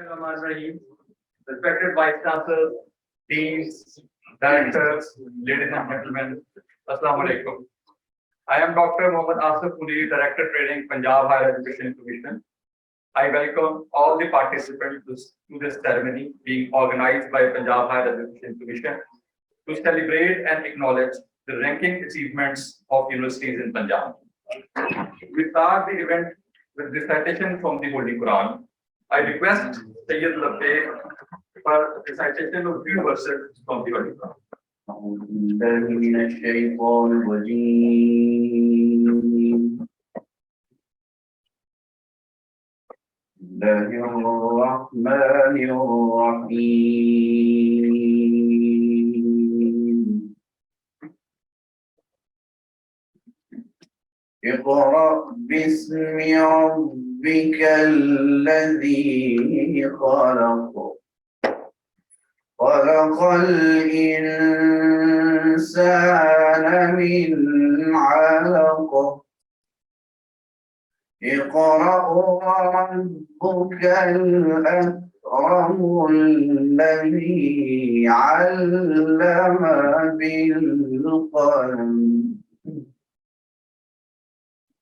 Bismillahirrahmanirrahim. Respected Vice Chancellors, Deans, Directors, ladies and gentlemen, Assalamu alaikum. I am Dr. Mohammad Asif Munir, Director Training, Punjab Higher Education Commission. I welcome all the participants to this ceremony being organized by Punjab Higher Education Commission to celebrate and acknowledge the ranking achievements of universities in Punjab. We start the event with recitation from the Holy Quran. I request Sayyid Labbe for recitation of few verses from the Holy Quran. اقرأ باسم ربك الذي خلق خلق الإنسان من علق اقرأ وربك الأكرم الذي علم بالقلم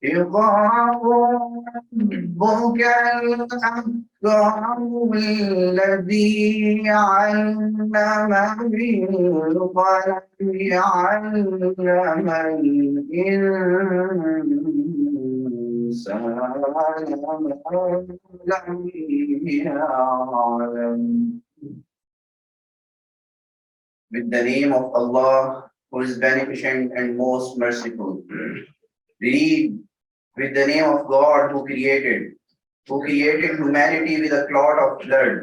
اقرأ ربك الأكرم الذي علم بالقلم علم الإنسان ما لم يعلم. With the name of Allah, who is beneficent and most merciful. Read with the name of God who created humanity with a clot of blood.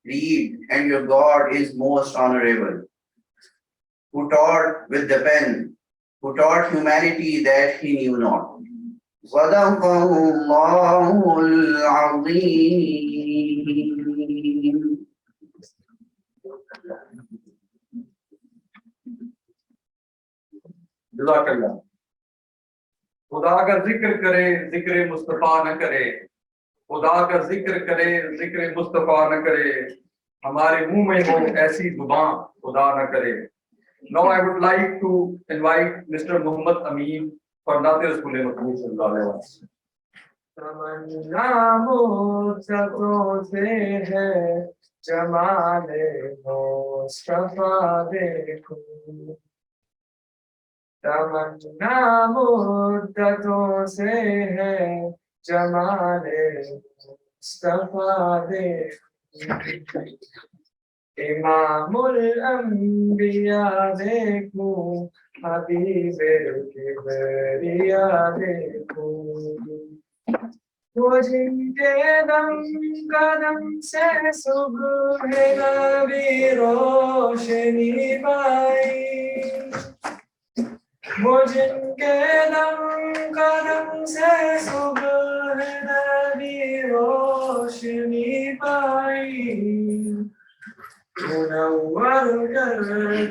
Read, and your God is most honorable, who taught with the pen, who taught humanity that he knew not. صدق الله العظيم. Jazakallah. خدا کا ذکر کرے ذکر مصطفیٰ نہ کرے خدا کا ذکر کرے ذکر مصطفیٰ نہ کرے ہمارے منہ میں ہو ایسی زبان خدا نہ کرے. Now I would like to invite Mr. Muhammad Amin for Naat Rasul Mahmood sallallahu alaihi wasallam. تمنا مرتبوں سے ہے جمال مصطفیٰ دیکھو تمنا مدتوں سے ہے جمال مصطفیٰ دیکھو امام الانبیاء دیکھو حبیب کبریا دیکھو وہ جن کے دم قدم سے صبح نبی روشنی پائی وہ جن کے دم قدم سے صبح نبی روشنی پائی منور کر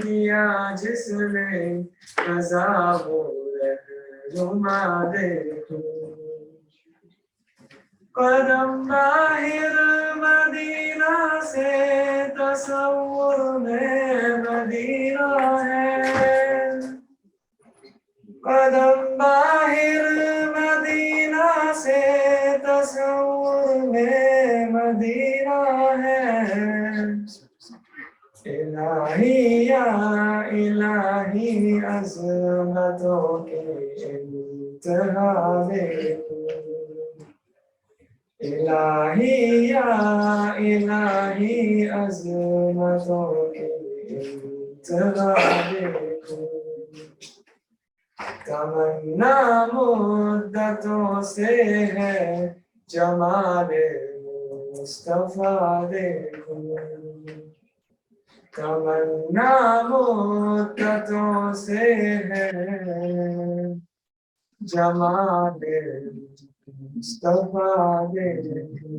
دیا جس نے عذاب و رحمہ دیکھو قدم باہر مدینہ سے تصور میں مدینہ ہے قدم باہر مدینہ سے تصور میں مدینہ ہے الہی یا الہی عظمتوں کے انتہا دیکھو الہی یا الہی عظمتوں کے انتہا دیکھو تمنا مدتوں سے ہے جمال مصطفیٰ دیکھو تمنا مدتوں سے ہے جمال مصطفیٰ دیکھو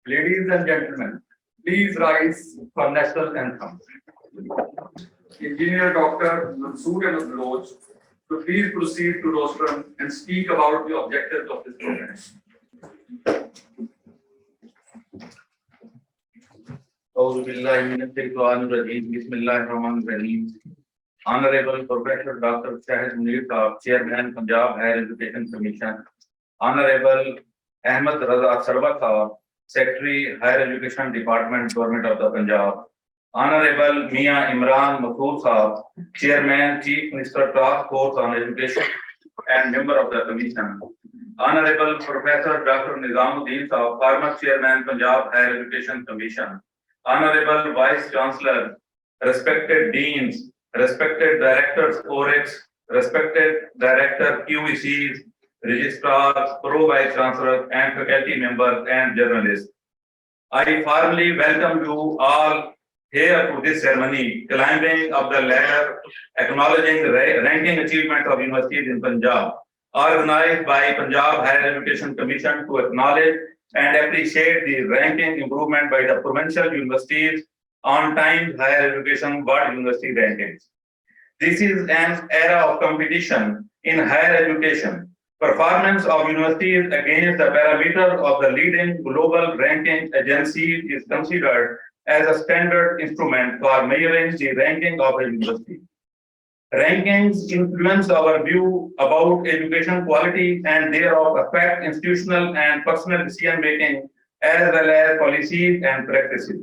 Ladies and gentlemen, please rise for national anthem. Engineer Dr. Mansoor Ahmed Loach to please proceed to rostrum and speak about the objectives of this program. أعوذ بالله من الشيطان الرجيم بسم الله الرحمن الرحيم. Honorable Professor Dr. Shahid Munir Saab, Chairman Punjab Higher Education Commission. Honorable Ahmed Raza Sarwat Saab, Secretary Higher Education Department, Government of the Punjab. Honorable Mia Imran Masood Saab, Chairman Chief Minister Task Force on Education and member of the Commission. Honorable Professor Dr. Nizamuddin Saab, former Chairman Punjab Higher Education Commission. Honorable Vice Chancellor, respected Deans, respected Directors OREX, respected Director QECs, Registrars, Pro Vice Chancellors, and faculty members and journalists. I formally welcome you all here to this ceremony, climbing up the ladder, acknowledging the ranking achievements of universities in Punjab, organized by Punjab Higher Education Commission to acknowledge and appreciate the ranking improvement by the provincial universities on Times Higher Education World University Rankings. This is an era of competition in higher education. Performance of universities against the parameters of the leading global ranking agencies is considered as a standard instrument for measuring the ranking of a university. Rankings influence our view about education quality and thereof affect institutional and personal decision making as well as policies and practices.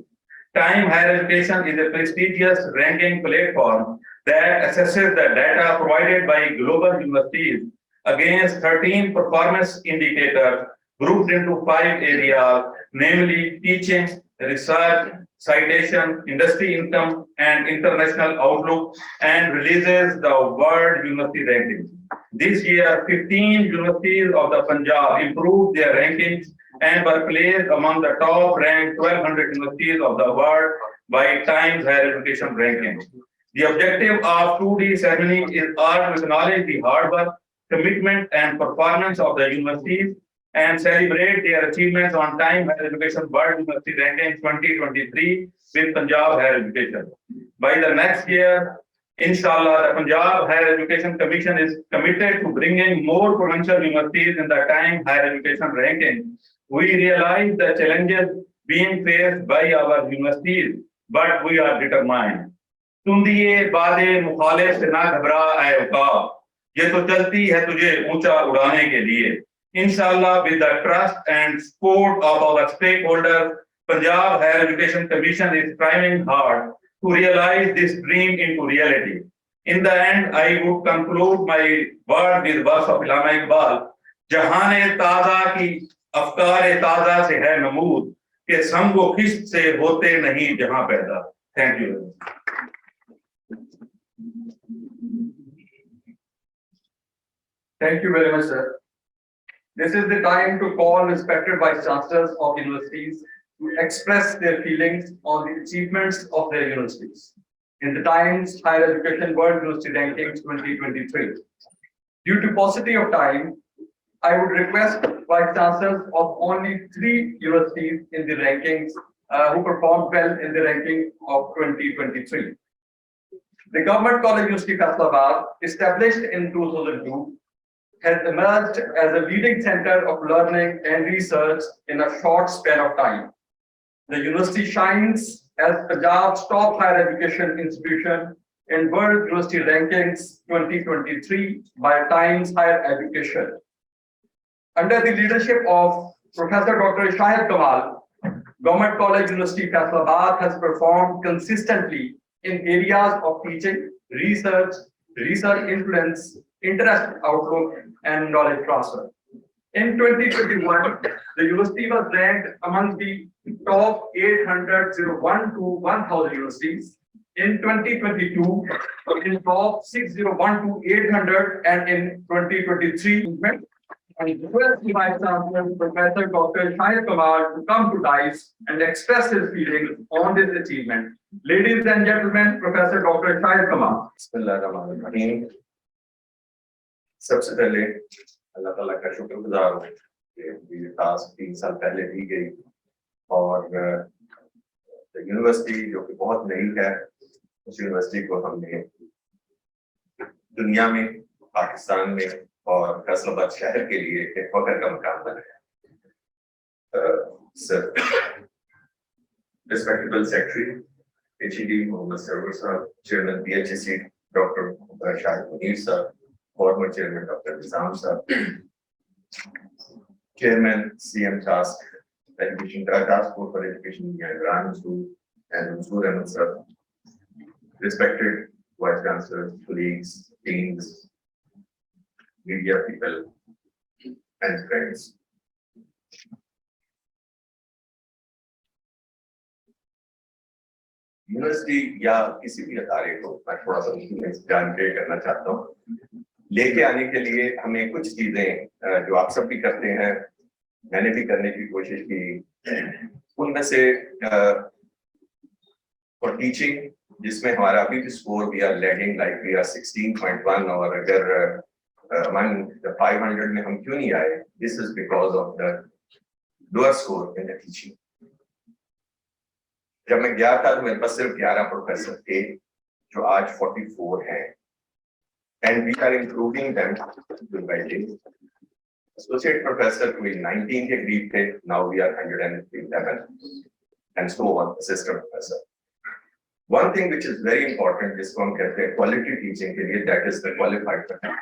Time Higher Education is a prestigious ranking platform that assesses the data provided by global universities against 13 performance indicators grouped into 5 areas, namely teaching, research, citation, industry income, and international outlook, and releases the World University Rankings. This year, 15 universities of the Punjab improved their rankings and were placed among the top ranked 1,200 universities of the world by Times Higher Education Rankings. The objective of 2D ceremony is all to acknowledge the hard work, commitment, and performance of the universities and celebrate their achievements on Time Higher Education World University Rankings 2023 with Punjab Higher Education. By the next year, inshallah, the Punjab Higher Education Commission is committed to bringing more provincial universities in the Time Higher Education ranking. We realize the challenges being faced by our universities, but we are determined. तुंदिए बादे मुखालिफ से ना घबरा ऐ उकाब, ये तो चलती है तुझे ऊंचा उड़ाने के लिए. Inshallah, with the trust and support of our stakeholders, Punjab Higher Education Commission is striving hard to realize this dream into reality. In the end, I would conclude my word with verse of Allama Iqbal, जहाने ताजा की अफकारे ताजा से है नमूद के संगो खिस्त से होते नहीं जहां पैदा. Thank you. Thank you very much, sir. This is the time to call respected vice chancellors of universities to express their feelings on the achievements of their universities in the Times Higher Education World University Rankings 2023. Due to paucity of time, I would request vice chancellors of only 3 universities in the rankings who performed well in the ranking of 2023. The Government College University Faisalabad, established in 2002, has emerged as a leading center of learning and research in a short span of time. The university shines as Punjab's top higher education institution in World University Rankings 2023 by Times Higher Education. Under the leadership of Professor Dr. Shahid Kamal, Government College University Faisalabad has performed consistently in areas of teaching, research influence, interest outlook, and knowledge transfer. In 2021, the university was ranked among the top 801 to 1,000 universities. In 2022, in top 601 to 800, and in 2023, I request the Vice Chancellor, Professor Dr. Shahid Kamal, to come to dais and express his feelings on this achievement. Ladies and gentlemen, Professor Dr. Shahid Kamal. बिस्मिल्लाहिर्रहमानिर्रहीम. सबसे पहले अल्लाह ताला का शुक्रगुजार हूँ कि ये task 3 साल पहले दी गई और यूनिवर्सिटी जो कि बहुत नई है उस यूनिवर्सिटी को हमने दुनिया में, पाकिस्तान में और फैसलाबाद शहर के लिए एक फख्र का मकाम बनाया। Sir, respectable secretary HED Mohammed Sarwar Sahab, Chairman PHEC Dr. Shahid Munir Sahab, former Chairman Dr. Nizam Sahab, Chairman CM Task Task Force for Education Imran Mansoor and Mansoor Ahmed Sahab, respected Vice Chancellors, colleagues, deans, media people, and friends. University या किसी भी अदारे को मैं थोड़ा सा जानकारी करना चाहता हूँ। लेके आने के लिए हमें कुछ चीजें जो आप सब भी करते हैं, मैंने भी करने की कोशिश की। उनमें से फॉर टीचिंग, जिसमें हमारा अभी भी score we are lagging like we are 16.1, और अगर among the 500 में हम क्यों नहीं आए, this is because of the lower score in the teaching. जब मैं गया था तो मेरे पास सिर्फ 11 प्रोफेसर थे, जो आज 44 हैं, and we are improving them by day. Associate professor कोई 19 के करीब थे, now we are 111, and so on, assistant professor. One thing which is very important, जिसको हम कहते हैं quality teaching के लिए, that is the qualified faculty.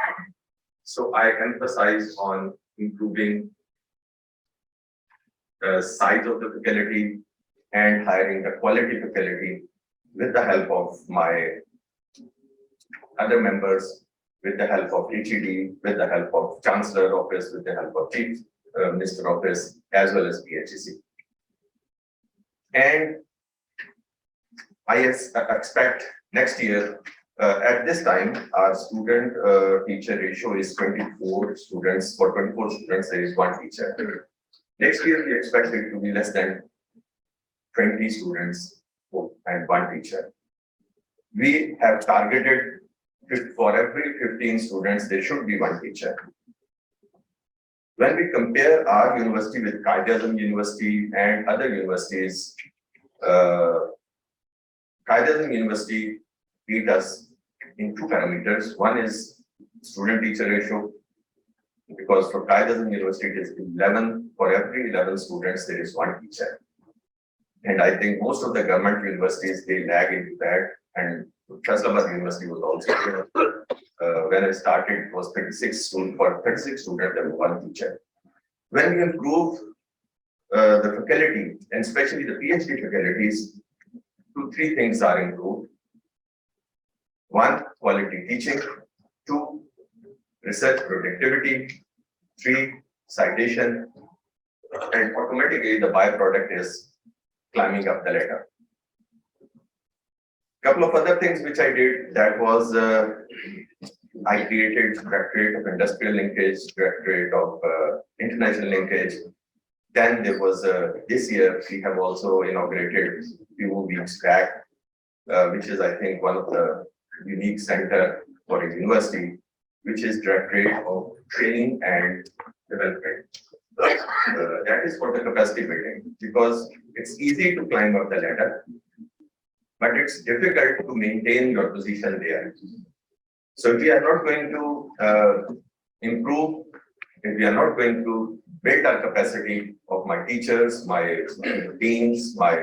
So I emphasize on improving the size of the faculty and hiring the quality faculty with the help of my other members, with the help of HED, with the help of Chancellor Office, with the help of Chief Minister Office, as well as PHEC. And I expect next year, at this time, our student teacher ratio is 24 students. For 24 students, there is one teacher. Next year, we expect it to be less than 20 students and one teacher. We have targeted for every 15 students, there should be one teacher. When we compare our university with Qaid-e-Azam University and other universities, Qaid-e-Azam University beat us in two parameters. One is student-teacher ratio, because for Qaid-e-Azam University it is 11, for every 11 students there is one teacher. And I think most of the government universities, they lag into that. And Faisalabad University was also there. When I started, it was 36 students. For 36 students, there was one teacher. When we improve the faculty, and especially the PhD faculties, 3 things are improved. 1, quality teaching. 2, research productivity. 3, citation. And automatically, the byproduct is climbing up the ladder. Couple of other things which I did, that was I created Directorate of Industrial Linkage, Directorate of International Linkage. Then there was this year we have also inaugurated few weeks back, which is I think one of the unique center for a university, which is Directorate of Training and Development. That is for the capacity building, because it's easy to climb up the ladder, but it's difficult to maintain your position there. So if we are not going to improve, if we are not going to build our capacity of my teachers, my deans, my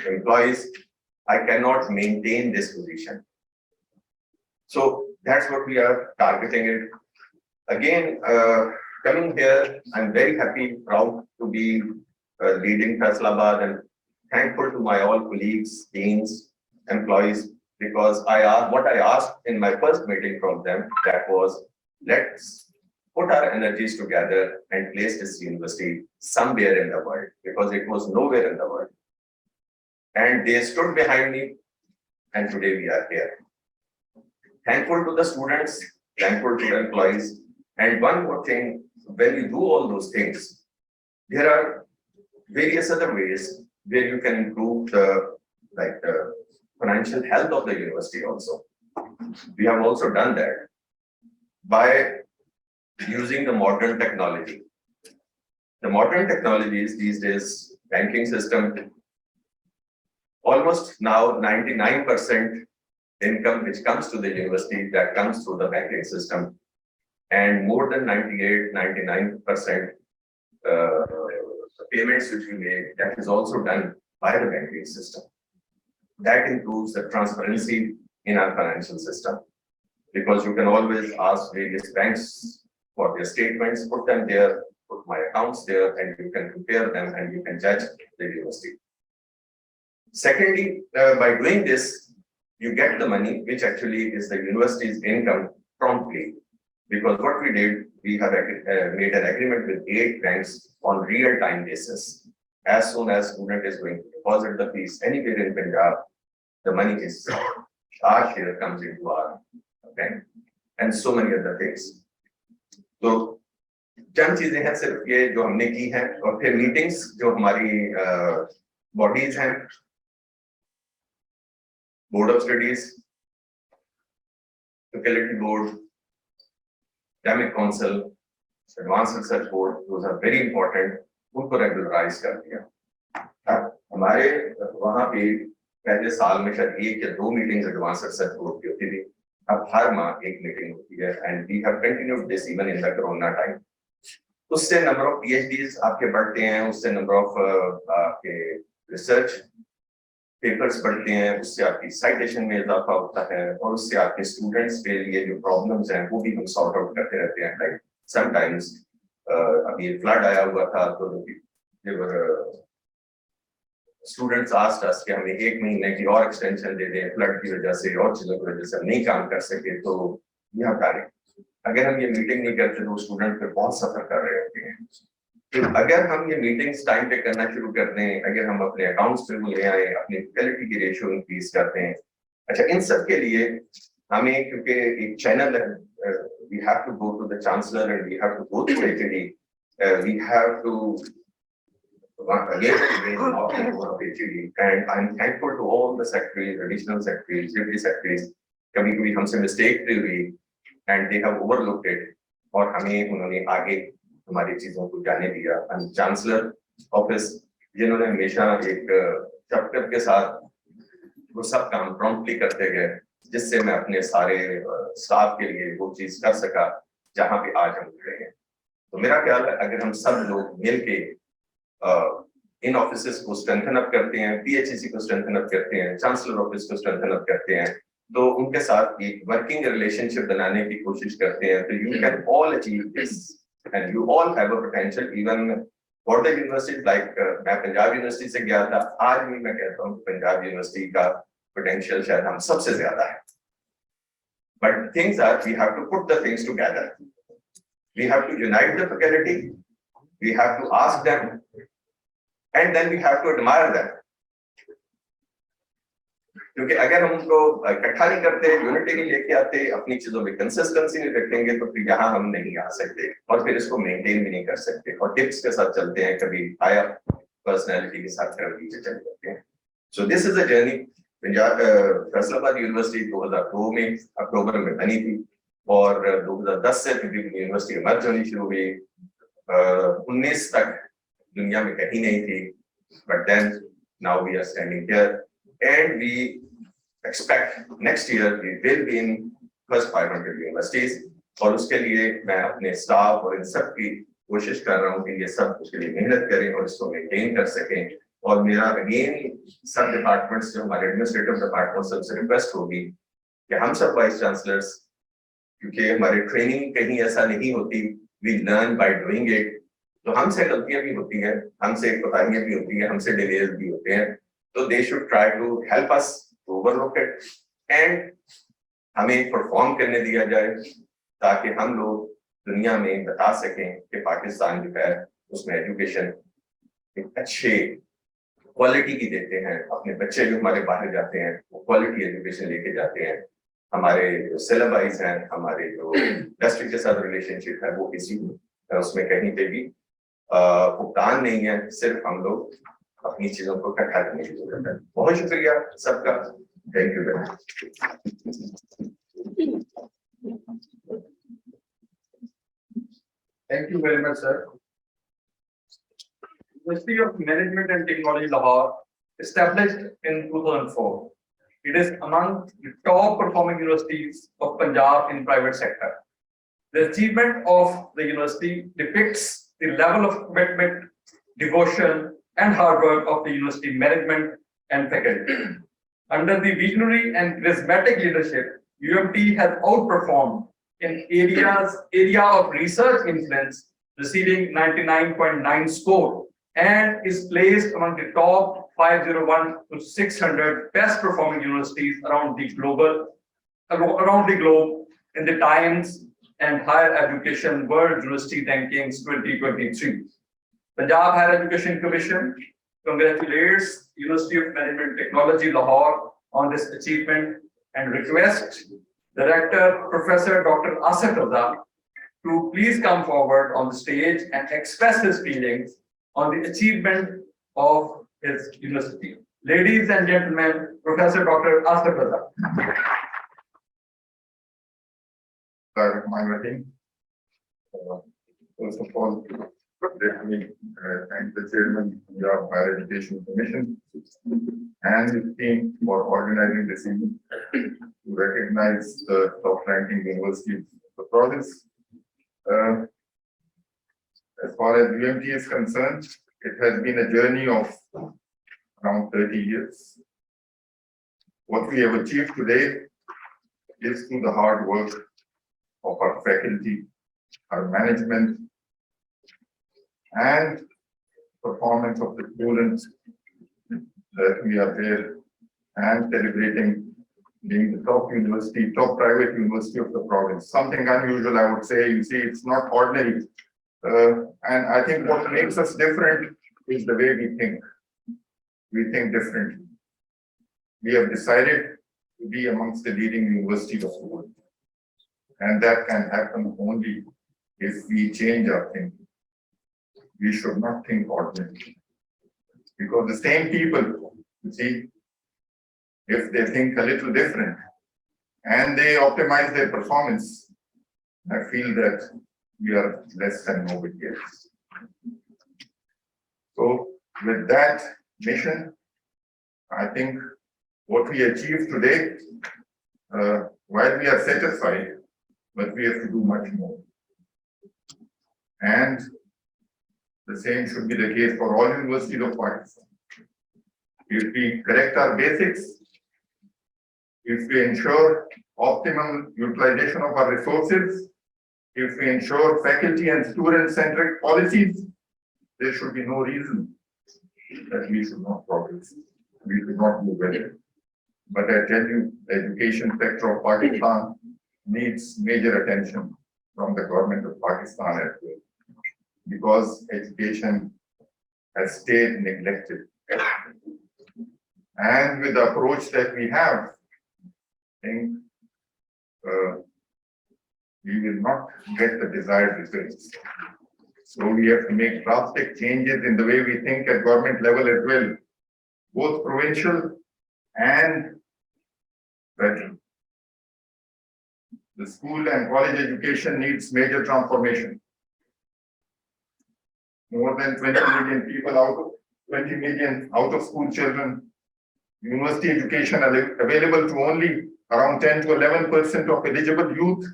employees, I cannot maintain this position. So that's what we are targeting it. Again, coming here, I'm very happy, proud to be leading Faisalabad, and thankful to my all colleagues, deans, employees, because what I asked in my first meeting from them, that was, let's put our energies together and place this university somewhere in the world, because it was nowhere in the world. And they stood behind me, and today we are here. Thankful to the students, thankful to the employees. And one more thing, when you do all those things, there are various other ways where you can improve the financial health of the university also. We have also done that by using the modern technology. The modern technologies these days, banking system, almost now 99% income which comes to the university, that comes through the banking system. And more than 98-99% payments which we make, that is also done by the banking system. That improves the transparency in our financial system, because you can always ask various banks for their statements, put them there, put my accounts there, and you can compare them and you can judge the university. Secondly, by doing this, you get the money which actually is the university's income promptly. Because what we did, we have made an agreement with 8 banks on real-time basis. As soon as student is going to deposit the fees anywhere in Punjab, the money is, our share comes into our bank, and so many other things. So, चंद चीजें हैं सिर्फ ये जो हमने की हैं, और फिर मीटिंग्स जो हमारी बॉडीज हैं, board of studies, faculty board, academic council, advanced research board, those are very important, उनको रेगुलराइज कर दिया। हमारे वहाँ पे पहले साल में शायद 1 या 2 मीटिंग्स एडवांस रिसर्च बोर्ड की होती थी, अब हर माह 1 मीटिंग होती है, and we have continued this even in the corona time. उससे नंबर ऑफ PhDs आपके बढ़ते हैं, उससे नंबर ऑफ आपके रिसर्च पेपर्स बढ़ते हैं, उससे आपकी साइटेशन में इजाफा होता है, और उससे आपके स्टूडेंट्स के लिए जो प्रॉब्लम्स हैं वो भी हम सॉर्ट आउट करते रहते हैं। लाइक समटाइम्स अभी फ्लड आया हुआ था, तो स्टूडेंट्स आस्क्ड अस कि हमें 1 महीने की और एक्सटेंशन दे दें, फ्लड की वजह से और चीजों की वजह से हम नहीं काम कर सके, तो यह कार्य अगर हम ये मीटिंग नहीं करते तो स्टूडेंट फिर बहुत सफर कर रहे होते हैं। तो अगर हम ये मीटिंग्स टाइम पे करना शुरू कर दें, अगर हम अपने अकाउंट्स पे ले आए, अपनी फैकल्टी की रेशियो इंक्रीज करते हैं, अच्छा इन सब के लिए हमें, क्योंकि एक चैनल है, we have to go to the chancellor and we have to go to HOD, we have to again raise an offer of HOD, and I'm thankful to all the secretaries, additional secretaries, deputy secretaries, कभी-कभी हमसे mistake हुई and they have overlooked it, और हमें उन्होंने आगे हमारी चीजों को जाने दिया। चांसलर ऑफिस जिन्होंने हमेशा एक चैप्टर के साथ वो सब काम प्रॉम्प्टली करते गए, जिससे मैं अपने सारे स्टाफ के लिए वो चीज कर सका जहां पे आज हम खड़े हैं। तो मेरा ख्याल है अगर हम सब लोग मिल के इन ऑफिसेस को स्ट्रेंथन अप करते हैं, PHEC को स्ट्रेंथन अप करते हैं, चांसलर ऑफिस को स्ट्रेंथन अप करते हैं, तो उनके साथ एक वर्किंग रिलेशनशिप बनाने की कोशिश करते हैं, तो you can all achieve this and you all have a potential even for the university, like मैं पंजाब यूनिवर्सिटी से गया था, आज भी मैं कहता हूँ पंजाब यूनिवर्सिटी का पोटेंशियल शायद हम सबसे ज्यादा है। But things are, we have to put the things together, we have to unite the faculty, we have to ask them, and then we have to admire them, क्योंकि अगर हम उनको इकट्ठा नहीं करते, यूनिटी नहीं लेके आते, अपनी चीजों में कंसिस्टेंसी नहीं रखेंगे, तो फिर यहाँ हम नहीं आ सकते, और फिर इसको मेंटेन भी नहीं कर सकते, और टिप्स के साथ चलते हैं, कभी आया पर्सनैलिटी के साथ कभी चले जाते हैं। So this is a journey. Punjab Faisalabad university 2002 में अक्टूबर में बनी थी, और 2010 से यूनिवर्सिटी मर्ज होनी शुरू हुई। 19 तक दुनिया में कहीं नहीं थी, but then now we are standing here, and we expect next year we will be in first 500 universities, और उसके लिए मैं अपने स्टाफ और इन सब की कोशिश कर रहा हूँ कि ये सब उसके लिए मेहनत करें और इसको मेंटेन कर सकें। और मेरा अगेन सब डिपार्टमेंट्स जो हमारे एडमिनिस्ट्रेटिव डिपार्टमेंट सबसे रिक्वेस्ट होगी कि हम सब वाइस चांसलर्स, क्योंकि हमारी ट्रेनिंग कहीं ऐसा नहीं होती, we learn by doing it, तो हमसे गलतियां भी होती हैं, हमसे कोताहियां भी होती हैं, हमसे डिलेज भी होते हैं, तो they should try to help us to overlook it and हमें परफॉर्म करने दिया जाए, ताकि हम लोग दुनिया में बता सकें कि पाकिस्तान जो है उसमें एजुकेशन एक अच्छे क्वालिटी की देते हैं, अपने बच्चे जो हमारे बाहर जाते हैं वो क्वालिटी एजुकेशन लेके जाते हैं, हमारे जो सिलेबस हैं, हमारे जो इंडस्ट्री के साथ रिलेशनशिप है वो किसी उसमें कहीं पे भी भुगतान नहीं है, सिर्फ हम लोग अपनी चीजों को इकट्ठा करने की जरूरत है। बहुत शुक्रिया सबका, thank you very much. Thank you very much, sir. University of Management and Technology, Lahore, established in 2004. It is among the top performing universities of Punjab in private sector. The achievement of the university depicts the level of commitment, devotion, and hard work of the university management and faculty. Under the visionary and charismatic leadership, UMT has outperformed in area of research influence, receiving 99.9 score, and is placed among the top 501 to 600 best performing universities around the globe in the Times and Higher Education World University Rankings 2023. Punjab Higher Education Commission congratulates University of Management Technology Lahore on this achievement and request Director Professor Dr. Asif Raza to please come forward on the stage and express his feelings on the achievement of his university. Ladies and gentlemen, Professor Dr. Asif Raza. Rahim. First of all, let me thank the chairman of the Punjab Higher Education Commission and his team for organizing this evening to recognize the top-ranking universities of the province. As far as UMT is concerned, it has been a journey of around 30 years. What we have achieved today is through the hard work of our faculty, our management, and performance of the students that we are there and celebrating being the top university, top private university of the province. Something unusual, I would say. You see, it's not ordinary. And I think what makes us different is the way we think. We think differently. We have decided to be amongst the leading universities of the world. And that can happen only if we change our thinking. We should not think ordinarily. Because the same people, you see, if they think a little different and they optimize their performance, I feel that we are less than nobody else. So with that mission, I think what we achieved today, while we are satisfied, but we have to do much more. And the same should be the case for all universities of Pakistan. If we correct our basics, if we ensure optimum utilization of our resources, if we ensure faculty and student-centric policies, there should be no reason that we should not progress. We should not do better. But I tell you, the education sector of Pakistan needs major attention from the government of Pakistan as well, because education has stayed neglected. And with the approach that we have, I think we will not get the desired results. So we have to make drastic changes in the way we think at government level as well, both provincial and federal. The school and college education needs major transformation. More than 20 million people out of 20 million out of school children. University education available to only around 10 to 11% of eligible youth.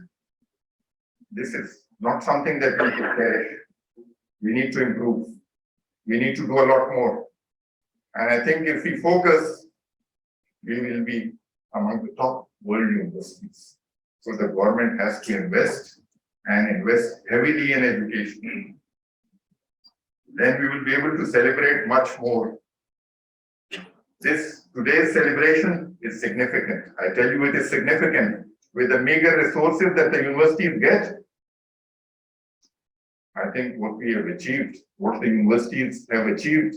This is not something that we can cherish. We need to improve. We need to do a lot more. And I think if we focus, we will be among the top world universities. So the government has to invest and invest heavily in education. Then we will be able to celebrate much more. Today's celebration is significant. I tell you, it is significant. With the meager resources that the universities get, I think what we have achieved, what the universities have achieved,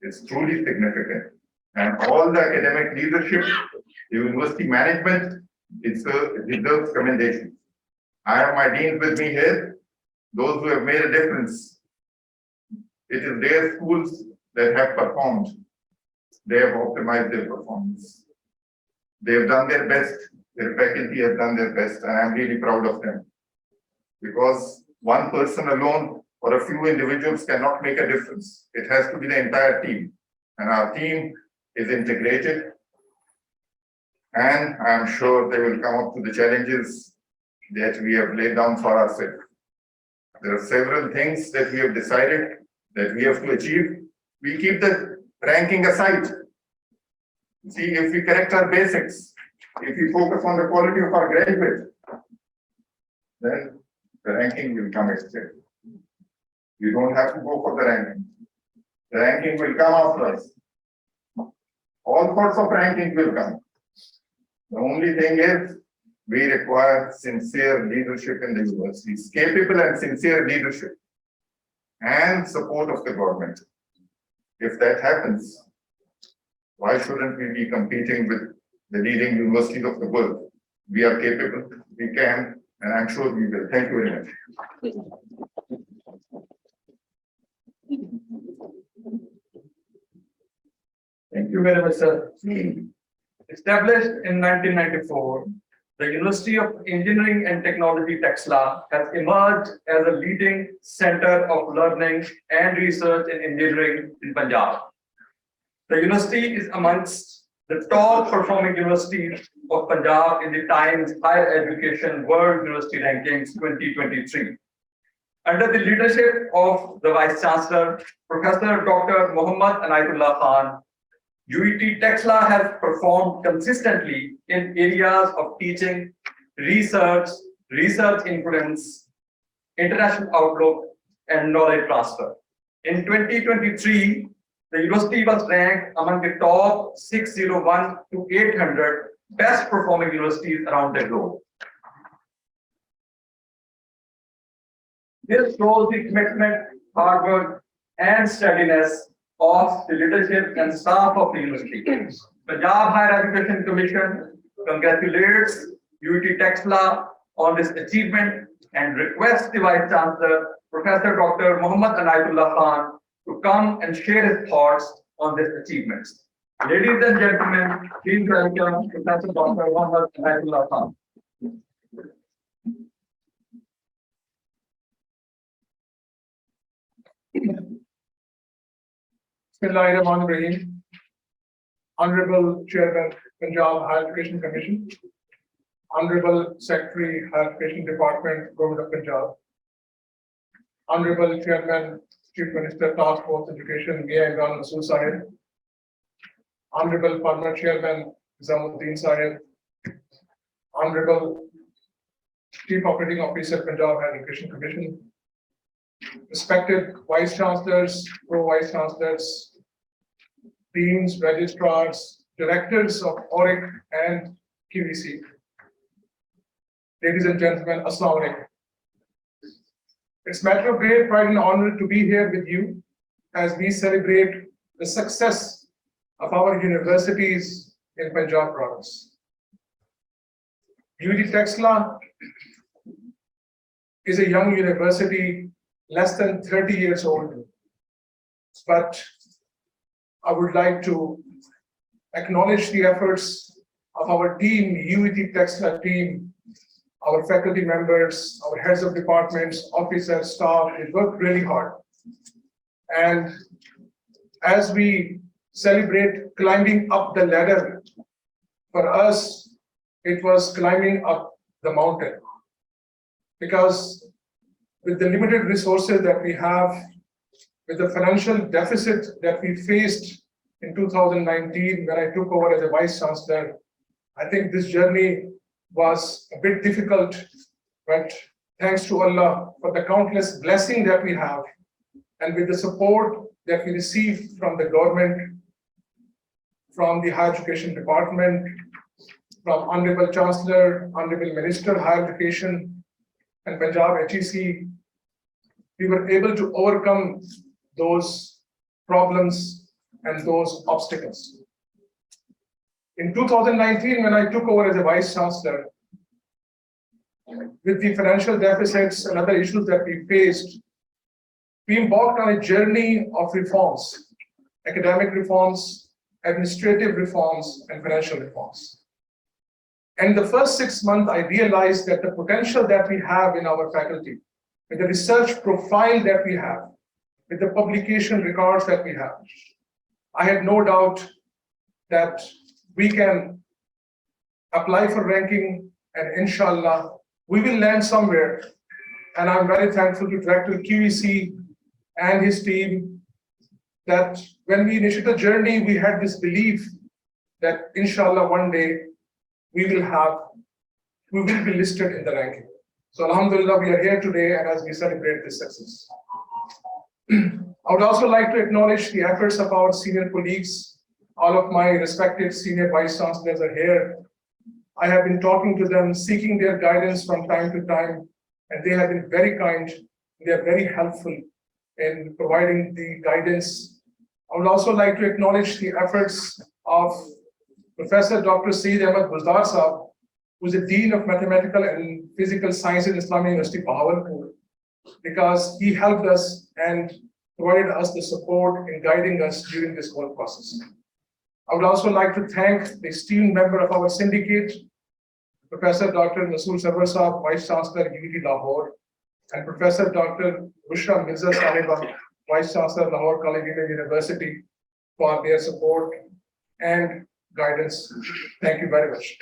is truly significant. And all the academic leadership, the university management, it deserves commendation. I have my deans with me here, those who have made a difference. It is their schools that have performed. They have optimized their performance. They have done their best. Their faculty has done their best, and I'm really proud of them. Because one person alone or a few individuals cannot make a difference. It has to be the entire team. And our team is integrated. And I am sure they will come up to the challenges that we have laid down for ourselves. There are several things that we have decided that we have to achieve. We keep the ranking aside. See, if we correct our basics, if we focus on the quality of our graduates, then the ranking will come itself. You don't have to go for the ranking. The ranking will come after us. All sorts of rankings will come. The only thing is, we require sincere leadership in the universities, capable and sincere leadership, and support of the government. If that happens, why shouldn't we be competing with the leading universities of the world? We are capable, we can, and I'm sure we will. Thank you very much. Thank you very much, sir. Established in 1994, the University of Engineering and Technology, Texla, has emerged as a leading center of learning and research in engineering in Punjab. The university is amongst the top performing universities of Punjab in the Times Higher Education World University Rankings 2023. Under the leadership of the Vice Chancellor, Professor Dr. Muhammad Anayatullah Khan, UET Texla has performed consistently in areas of teaching, research, research influence, international outlook, and knowledge transfer. In 2023, the university was ranked among the top 601 to 800 best performing universities around the globe. This shows the commitment, hard work, and steadiness of the leadership and staff of the university. Punjab Higher Education Commission congratulates UET Texla on this achievement and requests the Vice Chancellor, Professor Dr. Muhammad Anayatullah Khan, to come and share his thoughts on these achievements. Ladies and gentlemen, please welcome Professor Dr. Muhammad Anayatullah Khan. Bismillahirrahmanirrahim. Honorable Chairman, Punjab Higher Education Commission, Honorable Secretary, Higher Education Department, Government of Punjab, Honorable Chairman, Chief Minister, Task Force Education, Mia Imran Masood Sahib, Honorable former Chairman, Nizamuddin Sahib, Honorable Chief Operating Officer, Punjab Higher Education Commission, respected Vice Chancellors, Pro-Vice Chancellors, Deans, Registrars, Directors of ORIC and QVC. Ladies and gentlemen, Assalamu Alaikum. It's a matter of great pride and honor to be here with you as we celebrate the success of our universities in Punjab province. UET Texla is a young university, less than 30 years old, but I would like to acknowledge the efforts of our team, UET Texla team, our faculty members, our heads of departments, officers, staff. They worked really hard. And as we celebrate climbing up the ladder, for us, it was climbing up the mountain. Because with the limited resources that we have, with the financial deficit that we faced in 2019 when I took over as a Vice Chancellor, I think this journey was a bit difficult, but thanks to Allah for the countless blessings that we have, and with the support that we received from the government, from the Higher Education Department, from Honorable Chancellor, Honorable Minister, Higher Education, and Punjab HEC, we were able to overcome those problems and those obstacles. In 2019, when I took over as a Vice Chancellor, with the financial deficits and other issues that we faced, we embarked on a journey of reforms, academic reforms, administrative reforms, and financial reforms. And the first 6 months, I realized that the potential that we have in our faculty, with the research profile that we have, with the publication records that we have, I had no doubt that we can apply for ranking, and inshallah, we will land somewhere. And I'm very thankful to Director QEC and his team that when we initiated the journey, we had this belief that inshallah one day we will be listed in the ranking. So alhamdulillah, we are here today and as we celebrate this success. I would also like to acknowledge the efforts of our senior colleagues. All of my respected senior vice chancellors are here. I have been talking to them, seeking their guidance from time to time, and they have been very kind. They are very helpful in providing the guidance. I would also like to acknowledge the efforts of Professor Dr. Saeed Ahmed Buzdar Sahab, who is the Dean of Mathematical and Physical Sciences in Islamic University, Bahawalpur, because he helped us and provided us the support in guiding us during this whole process. I would also like to thank the esteemed member of our syndicate, Professor Dr. Nasoor Sarwar Sahab, Vice Chancellor, UT Lahore, and Professor Dr. Bushra Mirza Sahiba, Vice Chancellor, Lahore College University, for their support and guidance. Thank you very much.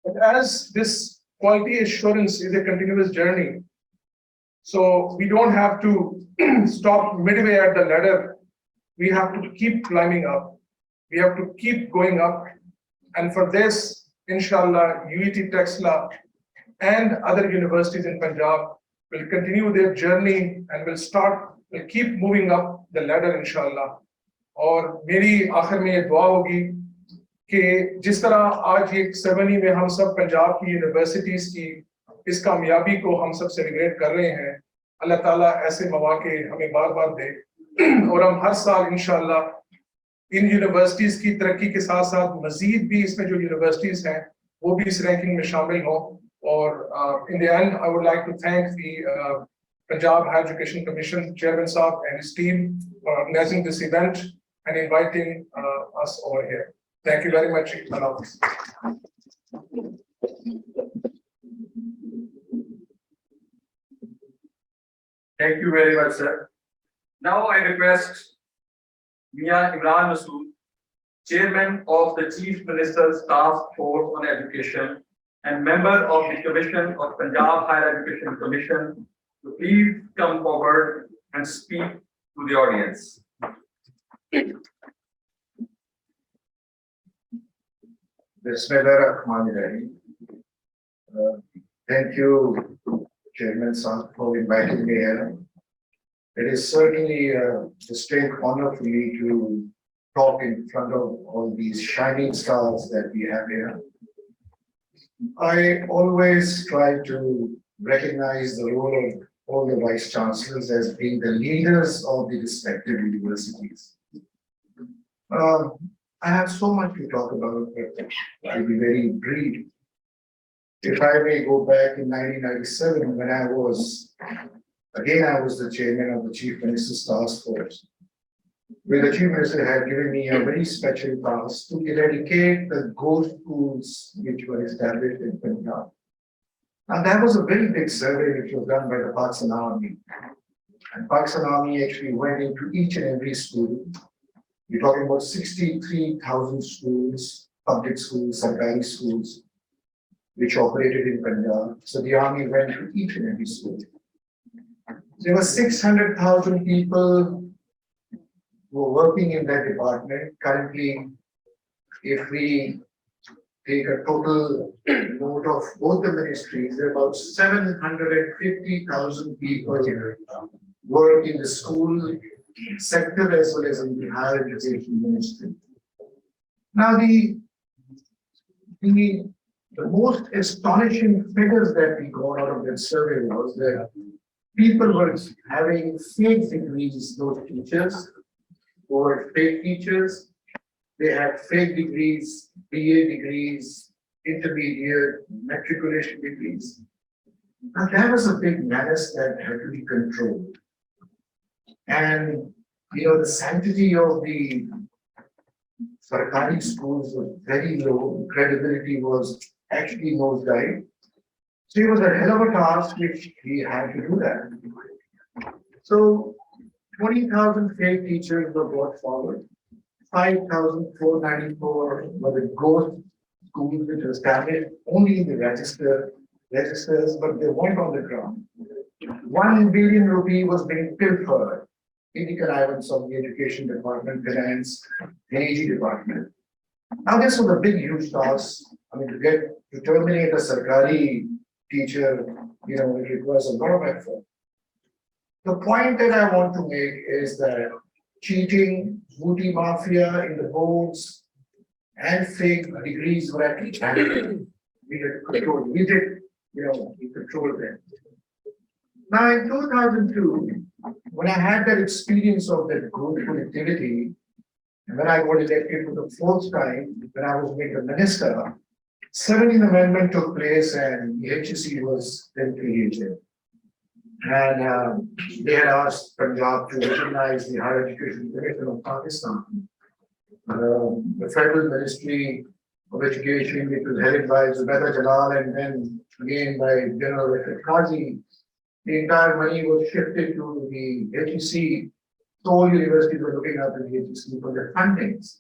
But as this quality assurance is a continuous journey, so we don't have to stop midway at the ladder. We have to keep climbing up. We have to keep going up. And for this, inshallah, UET Texla and other universities in Punjab will continue their journey and will keep moving up the ladder, inshallah. और मेरी आखिर में ये दुआ होगी कि जिस तरह आज एक सेरेमनी में हम सब पंजाब की यूनिवर्सिटीज की इस कामयाबी को हम सब सेलिब्रेट कर रहे हैं, अल्लाह ताला ऐसे मौके हमें बार बार दे और हम हर साल इंशाल्लाह इन यूनिवर्सिटीज की तरक्की के साथ साथ मजीद भी इसमें जो यूनिवर्सिटीज हैं वो भी इस रैंकिंग में शामिल हों. और in the end, I would like to thank the Punjab Higher Education Commission Chairman Saab and his team for organizing this event and inviting us over here. Thank you very much. Thank you very much, sir. Now I request Mia Imran Masood, Chairman of the Chief Minister's Task Force on Education and member of the Commission of Punjab Higher Education Commission, to please come forward and speak to the audience. Bismillahirrahmanirrahim. Thank you, Chairman Saab, for inviting me here. It is certainly a distinct honor for me to talk in front of all these shining stars that we have here. I always try to recognize the role of all the vice chancellors as being the leaders of the respective universities. I have so much to talk about, but I'll be very brief. If I may go back in 1997, when I was the chairman of the Chief Minister's Task Force, where the Chief Minister had given me a very special task to eradicate the ghost schools which were established in Punjab. And that was a very big survey which was done by the Pakistan Army. And Pakistan Army actually went into each and every school. We're talking about 63,000 schools, public schools, Sarkari schools, which operated in Punjab. So the army went to each and every school. There were 600,000 people who were working in that department. Currently, if we take a total note of both the ministries, there are about 750,000 people work in the school sector as well as in the higher education ministry. Now, the most astonishing figures that we got out of that survey was that people were having fake degrees, those teachers who were fake teachers. They had fake degrees, BA degrees, intermediate, matriculation degrees. And that was a big menace that had to be controlled. And, the sanctity of the Sarkari schools was very low. Credibility was actually nosedive. So it was a hell of a task which we had to do that. So 20,000 fake teachers were brought forward. 5,494 were the growth schools which were established only in the registers, but they weren't on the ground. 1 billion rupee was being pilfered in the connivance of the education department, finance, energy department. Now this was a big, huge task. I mean, to terminate a Sarkari teacher, it requires a lot of effort. The point that I want to make is that cheating, booty mafia in the boards, and fake degrees were at each hand. We had control. We controlled them. Now in 2002, when I had that experience of that growth connectivity, and when I got elected for the fourth time, when I was made the minister, 17th Amendment took place and the HEC was then created. And they had asked Punjab to recognize the Higher Education Commission of Pakistan. The Federal Ministry of Education, which was headed by Zubaida Jalal and then again by General Rashid Qazi, the entire money was shifted to the HEC. So all universities were looking up to the HEC for their fundings.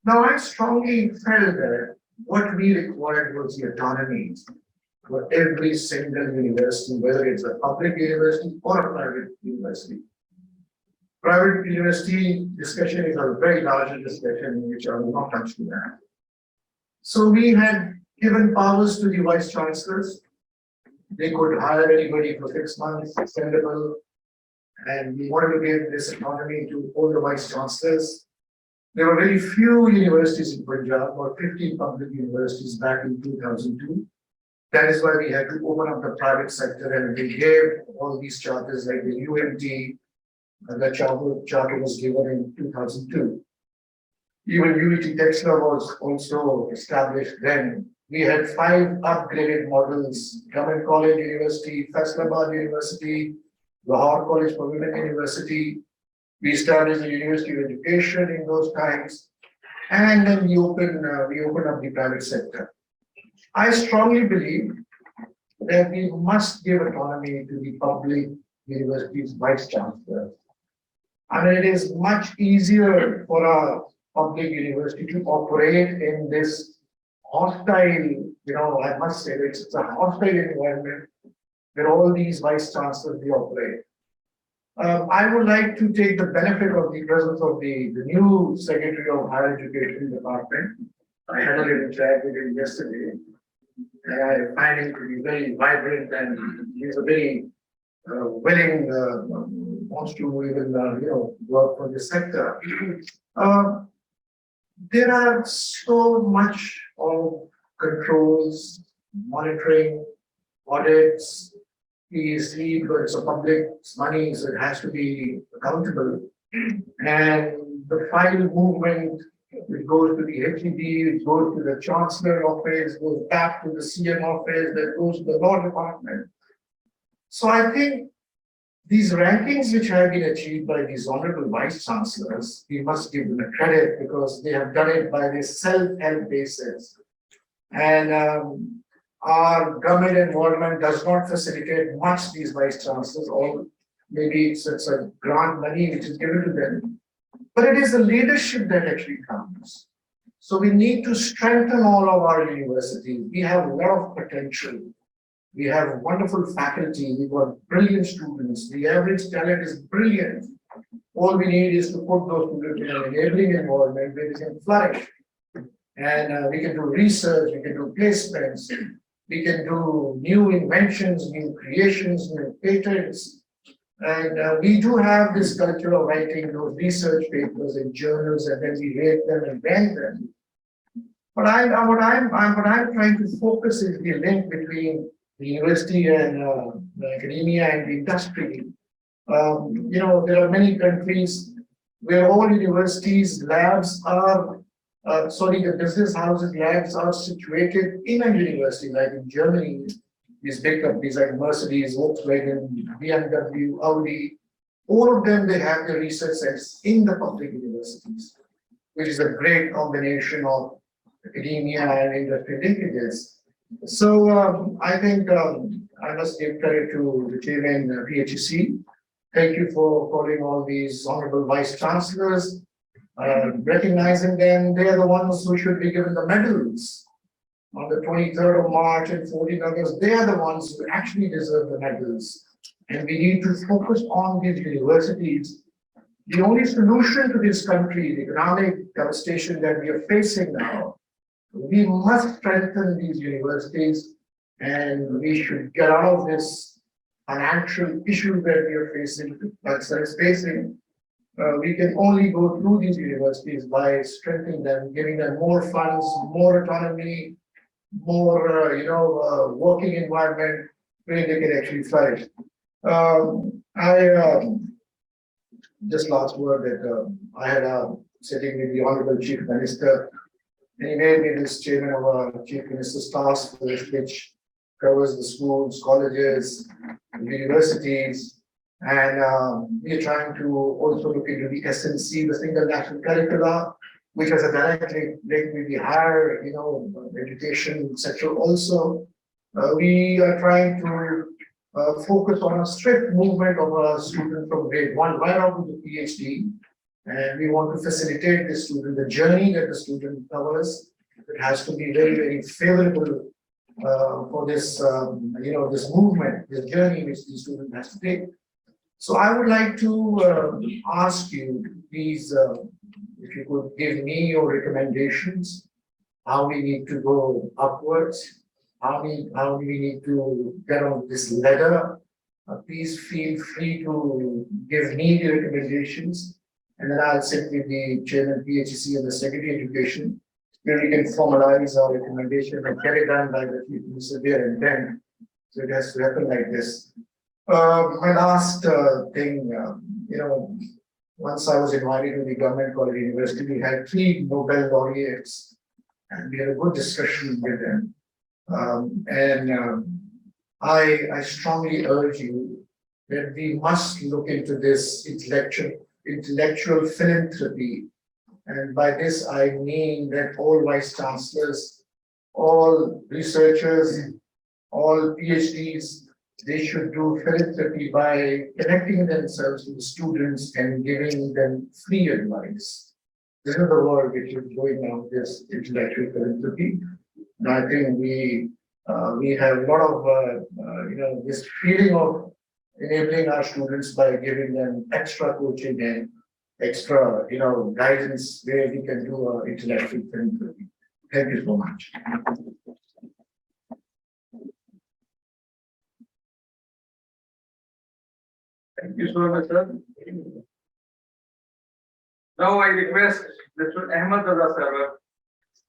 Now, I strongly felt that what we required was the autonomy for every single university, whether it's a public university or a private university. Private university discussion is a very large discussion, which I will not touch to that. So we had given powers to the vice chancellors. They could hire anybody for 6 months, extendable, and we wanted to give this autonomy to all the vice chancellors. There were very few universities in Punjab, about 15 public universities back in 2002. That is why we had to open up the private sector, and we gave all these charters like the UMT, the charter was given in 2002. Even UET Texla was also established then. We had 5 upgraded models: Government College University, Faisalabad University, Lahore College for Women University. We established the University of Education in those times, and then we opened up the private sector. I strongly believe that we must give autonomy to the public universities' vice chancellors. I mean, it is much easier for a public university to operate in this hostile, I must say it's a hostile environment where all these vice chancellors they operate. I would like to take the benefit of the presence of the new Secretary of Higher Education Department. I had a little chat with him yesterday, and I find him to be very vibrant, and he's a very willing, wants to even work for the sector. There are so much of controls, monitoring, audits, PEC, because it's a public money, so it has to be accountable. And the file movement, it goes to the HED, it goes to the Chancellor office, goes back to the CM office, that goes to the law department. So I think these rankings which have been achieved by these honorable vice chancellors, we must give them a credit because they have done it by this self-help basis. And our government involvement does not facilitate much these vice chancellors, or maybe it's a grant money which is given to them. But it is the leadership that actually counts. So we need to strengthen all of our universities. We have a lot of potential. We have wonderful faculty. We've got brilliant students. The average talent is brilliant. All we need is to put those students in an enabling environment where they can flourish. And we can do research, we can do placements, we can do new inventions, new creations, new patents. And we do have this culture of writing those research papers in journals, and then we rate them and rank them. But what I'm trying to focus is the link between the university and the academia and the industry. There are many countries where all universities, labs are, the business houses, labs are situated in a university, like in Germany. These big companies like Mercedes, Volkswagen, BMW, Audi, all of them, they have their research centers in the public universities, which is a great combination of academia and industry linkages. So I think I must give credit to the chairman PHEC. Thank you for calling all these honorable vice chancellors. recognizing them, they are the ones who should be given the medals. On the 23rd of March and 14th August, they are the ones who actually deserve the medals. And we need to focus on these universities. The only solution to this country, the economic devastation that we are facing now, we must strengthen these universities and we should get out of this financial issue that we are facing, Pakistan is facing. We can only go through these universities by strengthening them, giving them more funds, more autonomy, more, working environment where they can actually flourish. Just last word that I had a sitting with the Honorable Chief Minister, and he made me this chairman of our Chief Minister's task force, which covers the schools, colleges, universities, and we are trying to also look into the SNC, the Single National Curricula, which has a direct link with the higher, education sector also. We are trying to focus on a strict movement of a student from grade 1 right up to the PhD. And we want to facilitate the student, the journey that the student covers. It has to be very, very favorable for this, this movement, this journey which the student has to take. So I would like to ask you, please, if you could give me your recommendations, how we need to go upwards, how we need to get on this ladder. Please feel free to give me the recommendations, and then I'll sit with the chairman PHC and the secretary education, where we can formalize our recommendation and get it done by the chief minister there and then. So it has to happen like this. My last thing, once I was invited to the Government College University, we had 3 Nobel laureates, and we had a good discussion with them. I strongly urge you that we must look into this intellectual philanthropy. And by this, I mean that all vice chancellors, all researchers, all PhDs, they should do philanthropy by connecting themselves with students and giving them free advice. This is the world which is going on, this intellectual philanthropy. And I think we have a lot of, this feeling of enabling our students by giving them extra coaching and extra, guidance where we can do intellectual philanthropy. Thank you so much. Thank you so much, sir. Now I request Mr. Ahmed Raza Sarwar,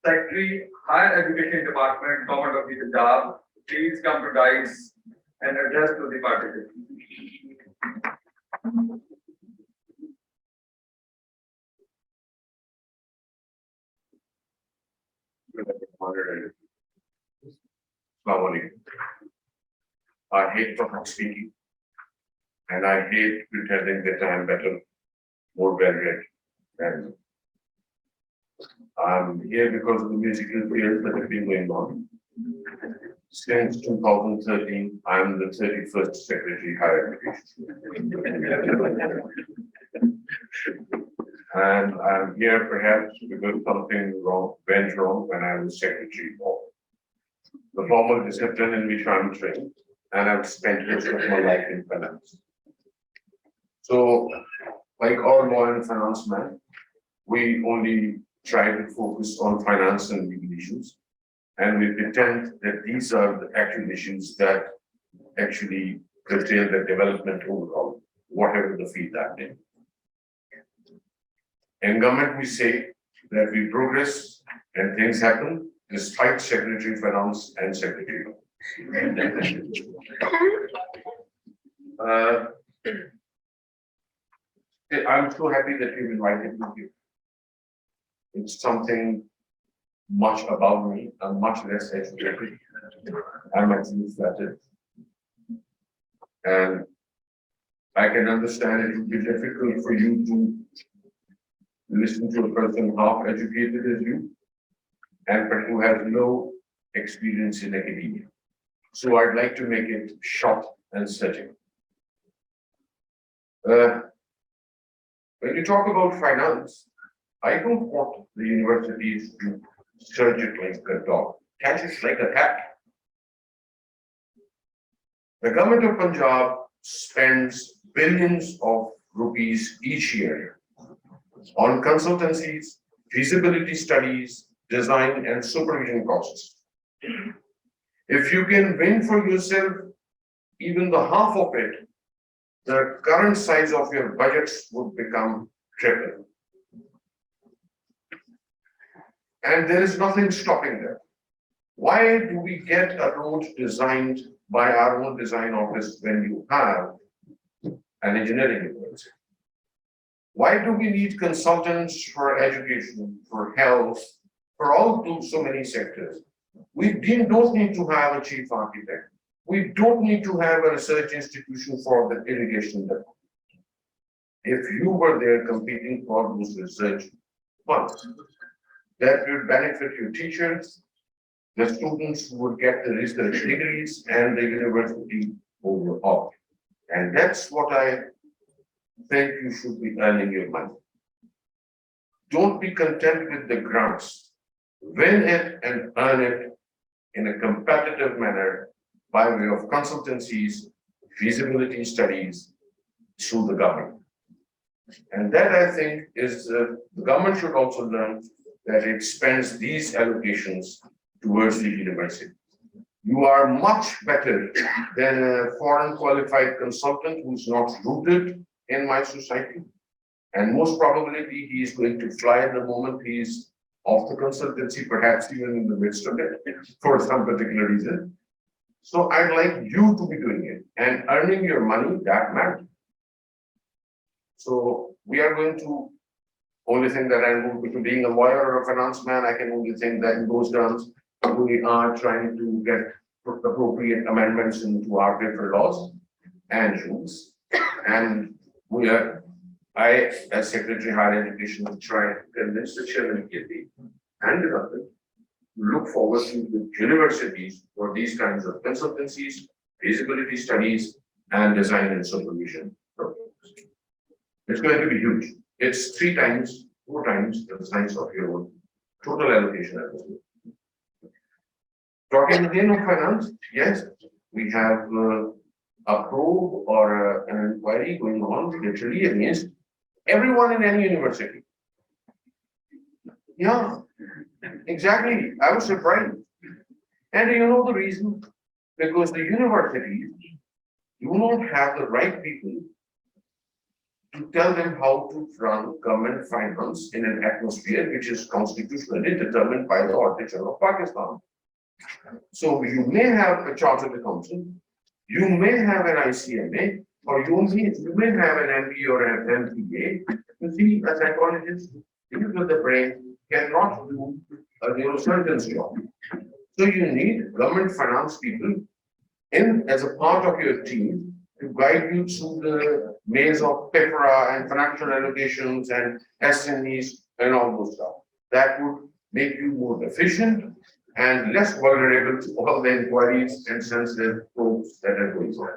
Secretary, Higher Education Department, Government of the Punjab, please come to dais and address to the participants. I hate public speaking, and I hate pretending that I am better, more well-read. And I'm here because of the musical field that have been going on. Since 2013, I'm the 31st Secretary Higher Education. And I'm here perhaps because something went wrong when I was Secretary of the formal discipline in which I'm trained, and I've spent most of my life in finance. So, like all law and finance men, we only try to focus on finance and legal issues, and we pretend that these are the actual issues that actually curtail the development overall, whatever the field that in. In government, we say that we progress and things happen despite Secretary of Finance and Secretary of I'm so happy that you've invited me here. It's something much about me. I'm much less educated. I'm actually flattered. And I can understand it would be difficult for you to listen to a person half educated as you and who has no experience in academia. So I'd like to make it short and succinct. When you talk about finance, I don't want the universities to surgically cut off, catch it like a cat. The government of Punjab spends billions of rupees each year on consultancies, feasibility studies, design and supervision costs. If you can win for yourself even the half of it, the current size of your budgets would become triple. And there is nothing stopping that. Why do we get a road designed by our own design office when you have an engineering university? Why do we need consultants for education, for health, for all so many sectors? We don't need to have a chief architect. We don't need to have a research institution for the irrigation department. If you were there competing for those research funds, that would benefit your teachers, the students who would get the research degrees, and the university overall. And that's what I think you should be earning your money. Don't be content with the grants. Win it and earn it in a competitive manner by way of consultancies, feasibility studies through the government. And that, I think, is the government should also learn that it spends these allocations towards the university. You are much better than a foreign qualified consultant who's not rooted in my society. And most probably he is going to fly the moment he's off the consultancy, perhaps even in the midst of it, for some particular reason. So I'd like you to be doing it and earning your money that matters. So we are going to, only thing that I'm going to, being a lawyer or a finance man, I can only think that in those terms, we are trying to get appropriate amendments into our different laws and rules. And we are, I, as Secretary Higher Education, will try to convince the chairman and the government to look forward to the universities for these kinds of consultancies, feasibility studies, and design and supervision programs. It's going to be huge. It's 4 times the size of your own total allocation at this moment. Talking again of finance, yes, we have a probe or an inquiry going on literally against everyone in any university. Yeah, exactly. I was surprised. And you know the reason? Because the universities do not have the right people to tell them how to run government finance in an atmosphere which is constitutionally determined by the Auditor General of Pakistan. So you may have a chartered accountant, you may have an ICMA, or you may have an MBA or an MPA. You see, a psychologist, even with the brain, cannot do a neurosurgeon's job. So you need government finance people in as a part of your team to guide you through the maze of PIFRA and financial allocations and SMEs and all those stuff. That would make you more efficient and less vulnerable to all the inquiries and sensitive probes that are going on.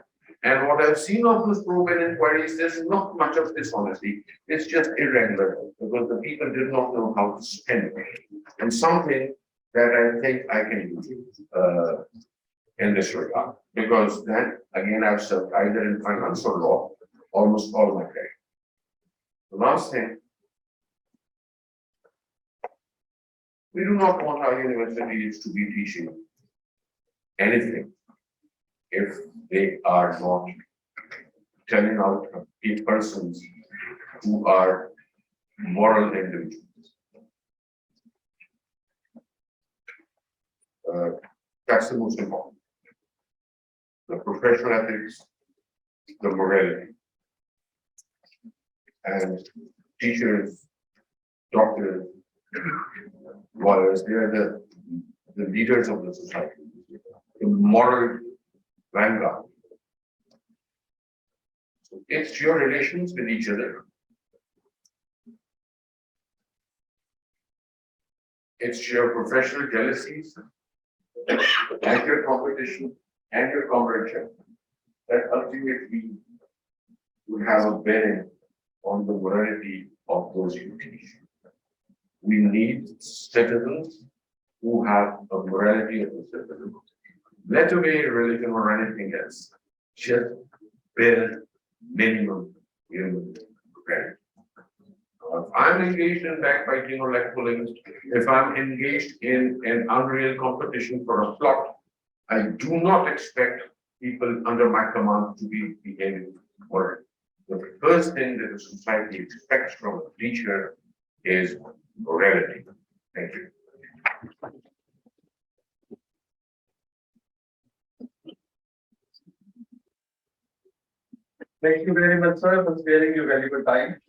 And what I've seen of those probe and inquiries, there's not much of dishonesty. It's just irregular because the people did not know how to spend it. And something that I think I can do in this regard. Because then, again, I've served either in finance or law almost all my career. The last thing, we do not want our universities to be teaching anything if they are not telling out persons who are moral individuals. That's the most important. The professional ethics, the morality. And teachers, doctors, lawyers, they are the leaders of the society, the moral vanguard. So it's your relations with each other. It's your professional jealousies and your competition and your comradeship that ultimately will have a bearing on the morality of those you teach. We need citizens who have a morality of the citizen. Let away religion or anything else. Just build minimum human credit. If I'm engaged in backbiting or like bullying, if I'm engaged in an unreal competition for a plot, I do not expect people under my command to be behaving morally. The first thing that the society expects from a teacher is morality. Thank you. Thank you very much, sir, for sparing your valuable time.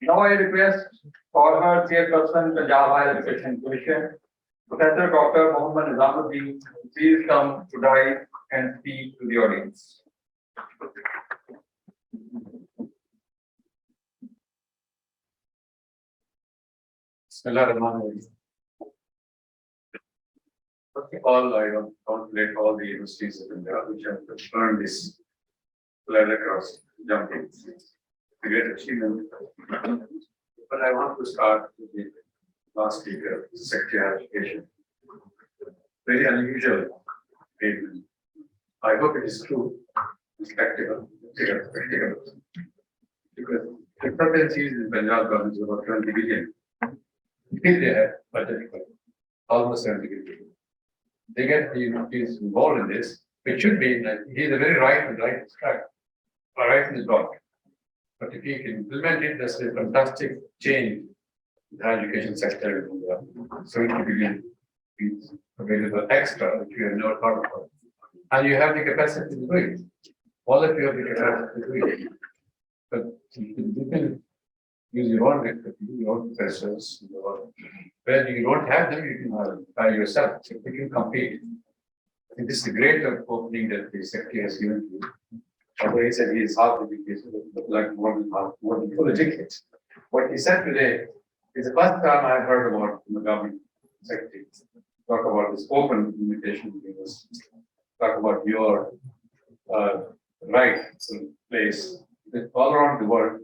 Now I request former Chairperson, Punjab Higher Education Commission, Professor Dr. Mohammed Nizamuddin, please come to dais and speak to the audience. First of all, I don't congratulate all the universities in Punjab which have earned this ladder across jumping. It's a great achievement. But I want to start with the last speaker, Secretary of Education. Very unusual statement. I hope it is true. It's practical. Because the provinces in Punjab government is about 20 billion. They have budget for almost 70 billion. They get the universities involved in this, which should be that he's a very right track, right in his block. But if he can implement it, that's a fantastic change in the education sector. 70 billion is available extra, which we have never thought about. And you have the capacity to do it. All of you have the capacity to do it. But you can use your own expertise, your own professors, where you don't have them, you can by yourself, so you can compete. I think this is a great opening that the secretary has given you. Although he said he is half educated, but like more than full educated. What he said today is the first time I've heard about the government secretary talk about this open communication, talk about your right to place all around the world.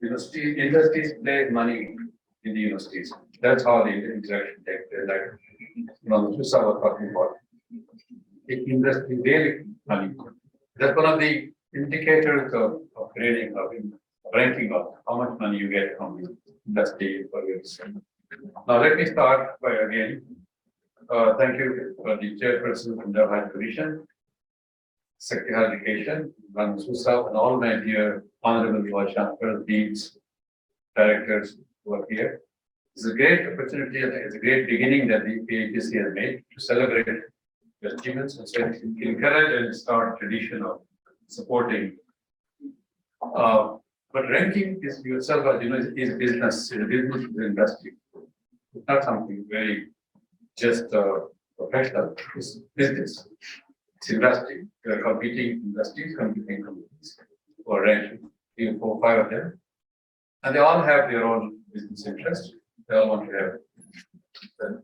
Industries play money in the universities. That's how the interaction takes place. Like, Susa was talking about. The industry really money. That's one of the indicators of grading, of ranking of how much money you get from the industry for your research. Now let me start by again. Thank you for the chairperson of the Punjab Higher Commission, Secretary of Education, Ran Susa, and all my dear honorable vice chancellors, deans, directors who are here. It's a great opportunity and it's a great beginning that the PHC has made to celebrate the achievements and so encourage and start tradition of supporting. But ranking is yourself, as you know, is business. Business is industry. It's not something very just professional. It's business. It's industry. There are competing industries, competing companies for ranking. 3, 4, 5 of them, and they all have their own business interests. They all want to have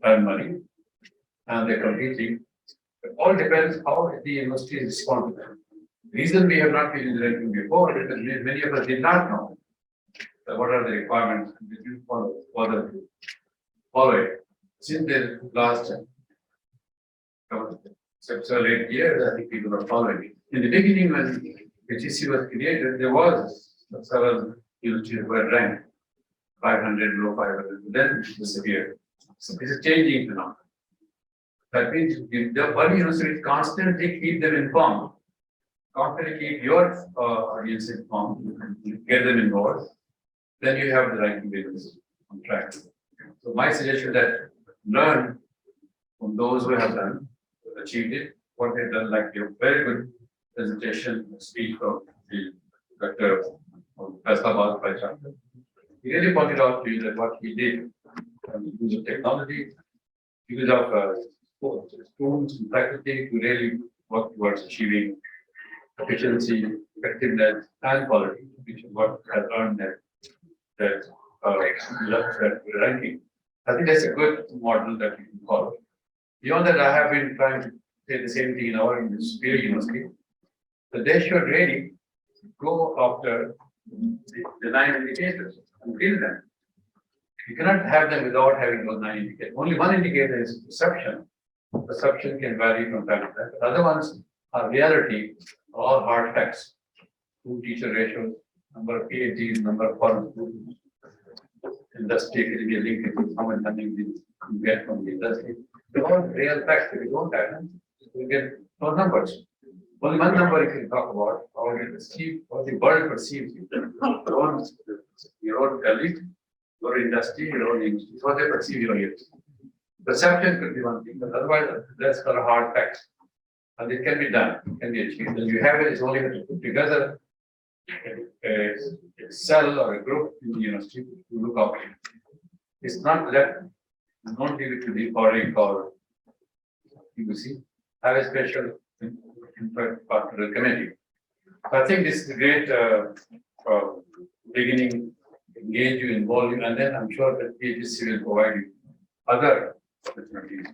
earn money, and they're competing. It all depends how the university is responding. The reason we have not been in the ranking before is because many of us did not know what are the requirements and we didn't follow it. Since the last 7 or 8 years, I think people are following it. In the beginning, when HEC was created, there was several universities were ranked 500, below 500, then it disappeared. So this is changing phenomenon. That means the one university constantly keep them informed, constantly keep your audience informed, get them involved, then you have the ranking business on track. So my suggestion that learn from those who have done, achieved it, what they've done, like your very good presentation, speech of the Dr. Faisal by Chapter. He really pointed out to you that what he did, use of technology, use of students and faculty to really work towards achieving efficiency, effectiveness, and quality, which is what has earned that ranking. I think that's a good model that we can follow. Beyond that, I have been trying to say the same thing in our superior university. That they should really go after the 9 indicators and build them. You cannot have them without having those 9 indicators. Only one indicator is perception. Perception can vary from time to time. The other ones are reality, all hard facts. Two teacher ratios, number of PhDs, number of foreign students. Industry will be linked to how much money we get from the industry. They're all real facts. If we don't have them, we get no numbers. Only one number you can talk about, how you perceive, how the world perceives you. Your own colleague, your industry, your own industry, what they perceive you. Perception could be one thing, but otherwise, that's not a hard fact. And it can be done, it can be achieved. And you have it, it's only to put together a cell or a group in the university to look up. It's not left, don't leave it to the colleague or you see, have a special partner committee. So I think this is a great beginning, engage you, involve you, and then I'm sure that PhD will provide you other opportunities.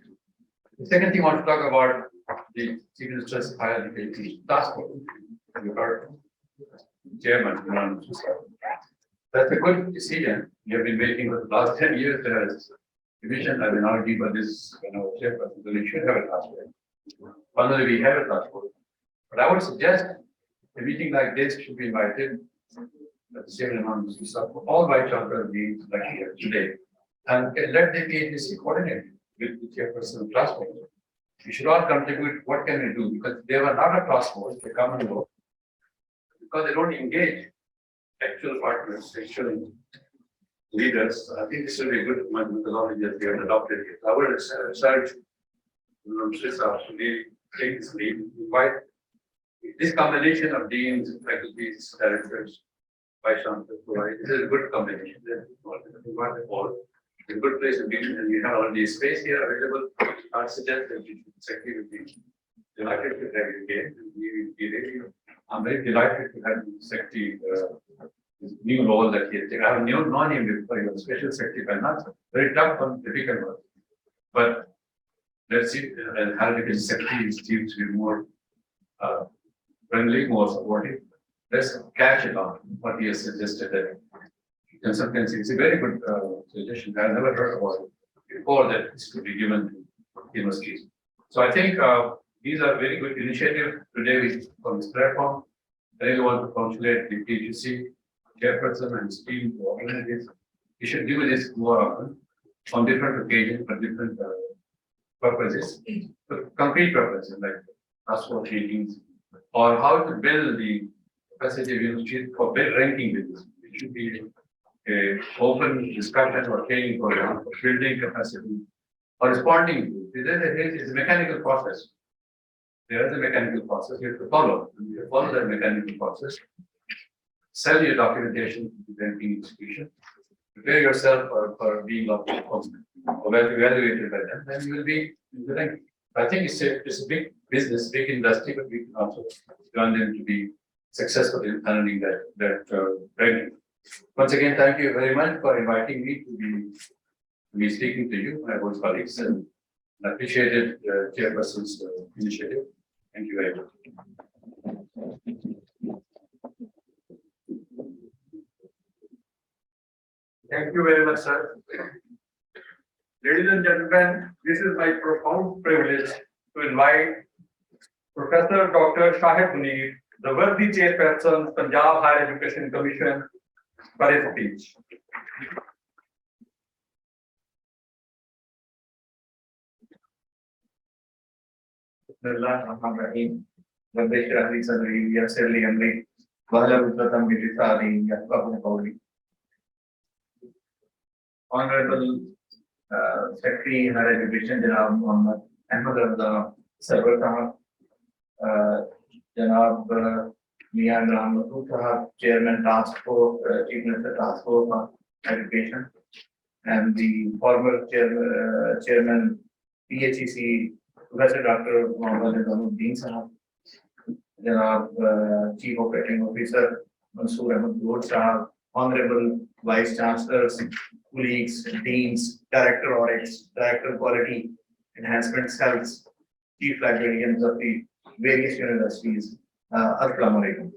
The second thing I want to talk about the Chief Minister's Higher Education Task Force. You heard Chairman, that's a good decision. We have been waiting for the last 10 years to have a division. I've been arguing about this when I was chairperson, that we should have a task force. Finally, we have a task force. But I would suggest a meeting like this should be invited at the same amount of all vice chancellors be like here today. And let the PhD coordinate with the chairperson of task force. We should all contribute. What can we do? Because they were not a task force, they come and go. Because they don't engage actual partners, actual leaders. I think this will be a good methodology that we have adopted here. I would urge to take this lead, invite this combination of deans, faculties, directors, vice chancellors. This is a good combination. It's a good place to be, and we have all the space here available. I suggest that the secretary will be delighted to have you again. We will be ready. I'm very delighted to have the secretary, this new role that he has taken. I have known him before. He was special secretary, but not very tough on difficult work. But let's see, and how the secretary seems to be more friendly, more supportive. Let's catch it on what he has suggested that consultancy is a very good suggestion. I've never heard about it before that this could be given to universities. So I think these are very good initiatives today on this platform. I really want to congratulate the PGC chairperson and his team to organize this. We should do this more often on different occasions for different purposes, concrete purposes like task force meetings or how to build the capacity of universities for better ranking business. It should be a open discussion or training program for building capacity or responding to. It's a mechanical process. There is a mechanical process you have to follow. You follow that mechanical process. Sell your documentation to the banking institution. Prepare yourself for being evaluated by them. Then you will be in the ranking. I think it's a big business, big industry, but we can also join them to be successful in handling that ranking. Once again, thank you very much for inviting me to be speaking to you, my board colleagues, and I appreciated Chairperson's initiative. Thank you very much. Thank you very much, sir. Ladies and gentlemen, this is my profound privilege to invite Professor Dr. Shahid Munir, the worthy chairperson, Punjab Higher Education Commission, for his speech. Honorable Secretary Higher Education, Janab Muhammad Ahmad Reza Sarwar Sahab, Janab Mian Rahmatul Sahab, Chairman Task Force, Chief Minister Task Force on Education, and the former Chairman PHEC, Professor Dr. Muhammad Azamuddin Sahab, Janab Chief Operating Officer Mansoor Ahmad Gold Sahab, Honorable Vice Chancellors, colleagues, deans, Director Audits, Director Quality Enhancement Cells, Chief Librarians of the various universities. Assalamu alaikum.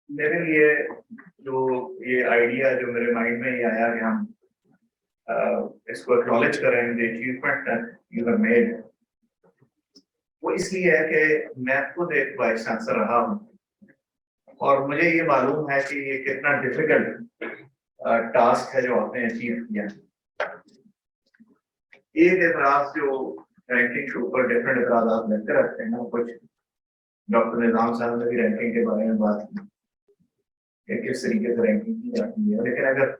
میرے لیے جو یہ idea جو میرے mind میں یہ آیا کہ ہم اس کو اکنالج کریں the achievement you have made, وہ اس لیے ہے کہ میں خود ایک وائس چانسلر رہا ہوں اور مجھے یہ معلوم ہے کہ یہ کتنا ڈیفیکلٹ ٹاسک ہے جو آپ نے اچیو کیا. ایک اعتراض جو رینکنگ کے اوپر ڈفرینٹ اعتراضات لگتے رہتے ہیں نا، کچھ ڈاکٹر نظام صاحب نے بھی رینکنگ کے بارے میں بات کی کہ کس طریقے سے رینکنگ کی جاتی ہے، لیکن اگر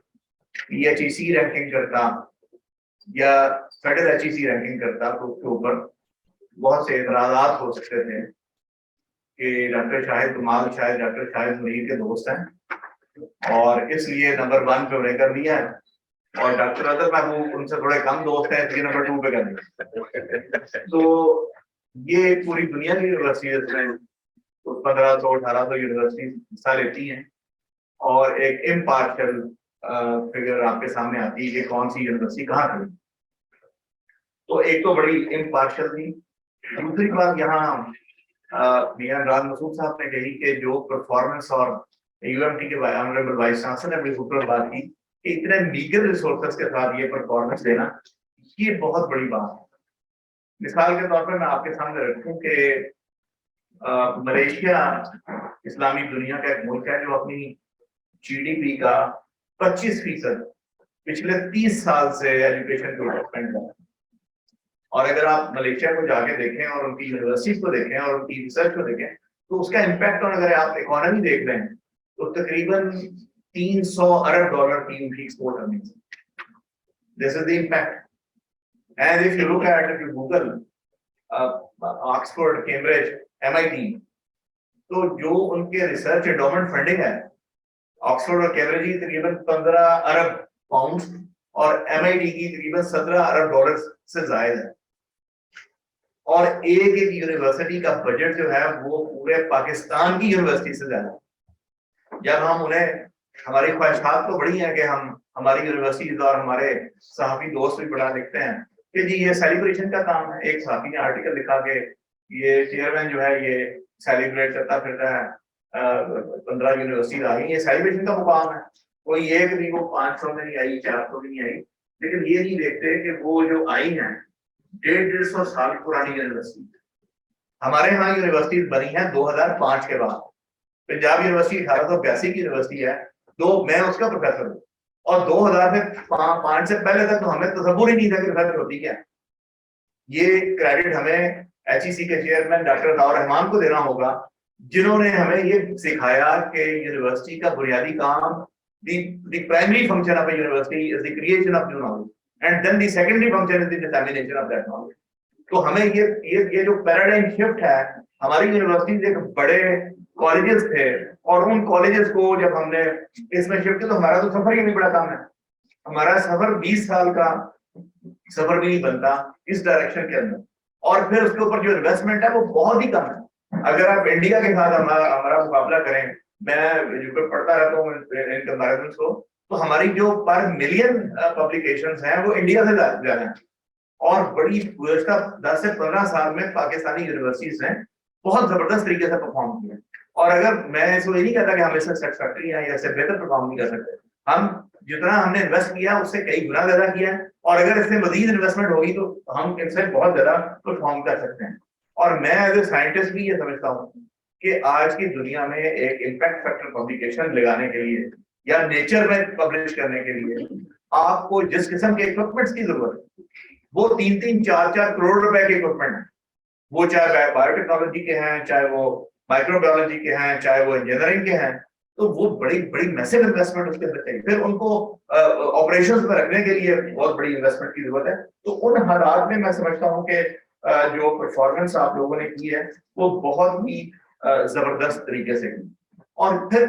پی ایچ ای سی رینکنگ کرتا یا فیڈرل ایچ ای سی رینکنگ کرتا تو اس کے اوپر بہت سے اعتراضات ہو سکتے تھے کہ ڈاکٹر شاہد کمال شاید ڈاکٹر شاہد منیر کے دوست ہیں اور اس لیے نمبر 1 پہ انہیں کر دیا ہے، اور ڈاکٹر اظہر محبوب ان سے تھوڑے کم دوست ہیں اس لیے نمبر 2 پہ کر دیا. تو یہ پوری دنیا کی یونیورسٹیز میں 1500-1800 یونیورسٹیز حصہ لیتی ہیں اور ایک امپارشل فگر آپ کے سامنے آتی ہے کہ کون سی یونیورسٹی کہاں کھڑی. تو ایک تو بڑی امپارشل تھی. دوسری بات یہاں میاں عمران مسعود صاحب نے کہی کہ جو پرفارمنس اور یو ایم ٹی کے آنریبل وائس چانسلر نے بھی خوبصورت بات کی کہ اتنے میگر ریسورسز کے ساتھ یہ پرفارمنس دینا یہ بہت بڑی بات ہے. مثال کے طور پر میں آپ کے سامنے رکھوں کہ ملیشیا اسلامی دنیا کا ایک ملک ہے جو اپنی جی ڈی پی کا 25% پچھلے 30 سال سے ایجوکیشن کو ڈیولپمنٹ کر. اور اگر آپ ملیشیا کو جا کے دیکھیں اور ان کی یونیورسٹیز کو دیکھیں اور ان کی ریسرچ کو دیکھیں تو اس کا امپیکٹ، اور اگر آپ اکانومی دیکھ رہے ہیں تو تقریباً $300 ارب کی ان کی export earning. This is the impact. And if you look at if you Google Oxford, Cambridge, MIT، تو جو ان کے ریسرچ انڈومنٹ فنڈنگ ہے آکسفورڈ اور کیمبرج کی تقریباً 15 ارب پاؤنڈ اور MIT کی تقریباً 17 ارب ڈالر سے زائد ہے. اور ایک یونیورسٹی کا بجٹ جو ہے وہ پورے پاکستان کی یونیورسٹی سے زیادہ ہے. جب ہم انہیں، ہماری خواہشات تو بڑی ہیں کہ ہماری یونیورسٹیز اور ہمارے صحافی دوست بھی پڑھا لکھتے ہیں کہ جی یہ سیلیبریشن کا کام ہے. ایک صحافی نے آرٹیکل لکھا کہ یہ چیئرمین جو ہے یہ سیلیبریٹ کرتا پھرتا ہے 15 یونیورسٹیز آ گئی، یہ سیلیبریشن کا مقام ہے. کوئی ایک بھی وہ 500 میں نہیں آئی، 400 میں نہیں آئی، لیکن یہ نہیں دیکھتے کہ وہ جو آئی ہیں 150 سال پرانی یونیورسٹی. ہمارے ہاں یونیورسٹیز بنی ہیں 2005 کے بعد. پنجاب یونیورسٹی 1882 کی یونیورسٹی ہے، میں اس کا پروفیسر ہوں، اور 2005 سے پہلے تک تو ہمیں تصور ہی نہیں تھا کہ ریسرچ ہوتی کیا. یہ کریڈٹ ہمیں HEC کے چیئرمین ڈاکٹر عطاء الرحمان کو دینا ہوگا جنہوں نے ہمیں یہ سکھایا کہ یونیورسٹی کا بنیادی کام the primary function of a university is the creation of new knowledge and then the secondary function is the dissemination of that knowledge. تو ہمیں یہ جو پیراڈائم شفٹ ہے، ہماری یونیورسٹیز ایک بڑے کالجز تھے اور ان کالجز کو جب ہم نے اس میں شفٹ کیا تو ہمارا تو سفر ہی نہیں بڑا کام ہے. ہمارا سفر 20 سال کا سفر بھی نہیں بنتا اس ڈائریکشن کے اندر، اور پھر اس کے اوپر جو انویسٹمنٹ ہے وہ بہت ہی کم ہے. اگر آپ انڈیا کے ساتھ ہمارا مقابلہ کریں، میں جو پڑھتا رہتا ہوں ان کمپیریزنس کو، تو ہماری جو پر ملین پبلیکیشنز ہیں وہ انڈیا سے زیادہ ہیں. اور بڑی گزشتہ 10 سے 15 سال میں پاکستانی یونیورسٹیز نے بہت زبردست طریقے سے پرفارم کیا. اور اگر میں اس کو یہ نہیں کہتا کہ ہم اس سے سیٹسفیکٹری ہیں یا اس سے بہتر پرفارم نہیں کر سکتے، ہم جتنا ہم نے انویسٹ کیا اس سے کئی گنا زیادہ کیا ہے، اور اگر اس سے مزید انویسٹمنٹ ہوگی تو ہم ان سے بہت زیادہ پرفارم کر سکتے ہیں. اور میں ایز اے سائنٹسٹ بھی یہ سمجھتا ہوں کہ آج کی دنیا میں ایک امپیکٹ فیکٹر پبلیکیشن لگانے کے لیے یا نیچر میں پبلش کرنے کے لیے آپ کو جس قسم کے اکوپمنٹس کی ضرورت ہے وہ 3-3, 4-4 کروڑ روپے کے اکوپمنٹ ہیں. وہ چاہے بایو ٹیکنالوجی کے ہیں، چاہے وہ مائکرو بایولوجی کے ہیں، چاہے وہ انجینئرنگ کے ہیں، تو وہ بڑی میسو انویسٹمنٹ اس کے اندر چاہیے. پھر ان کو آپریشنز میں رکھنے کے لیے بہت بڑی انویسٹمنٹ کی ضرورت ہے. تو ان حالات میں میں سمجھتا ہوں کہ جو پرفارمنس آپ لوگوں نے کی ہے وہ بہت ہی زبردست طریقے سے کی. اور پھر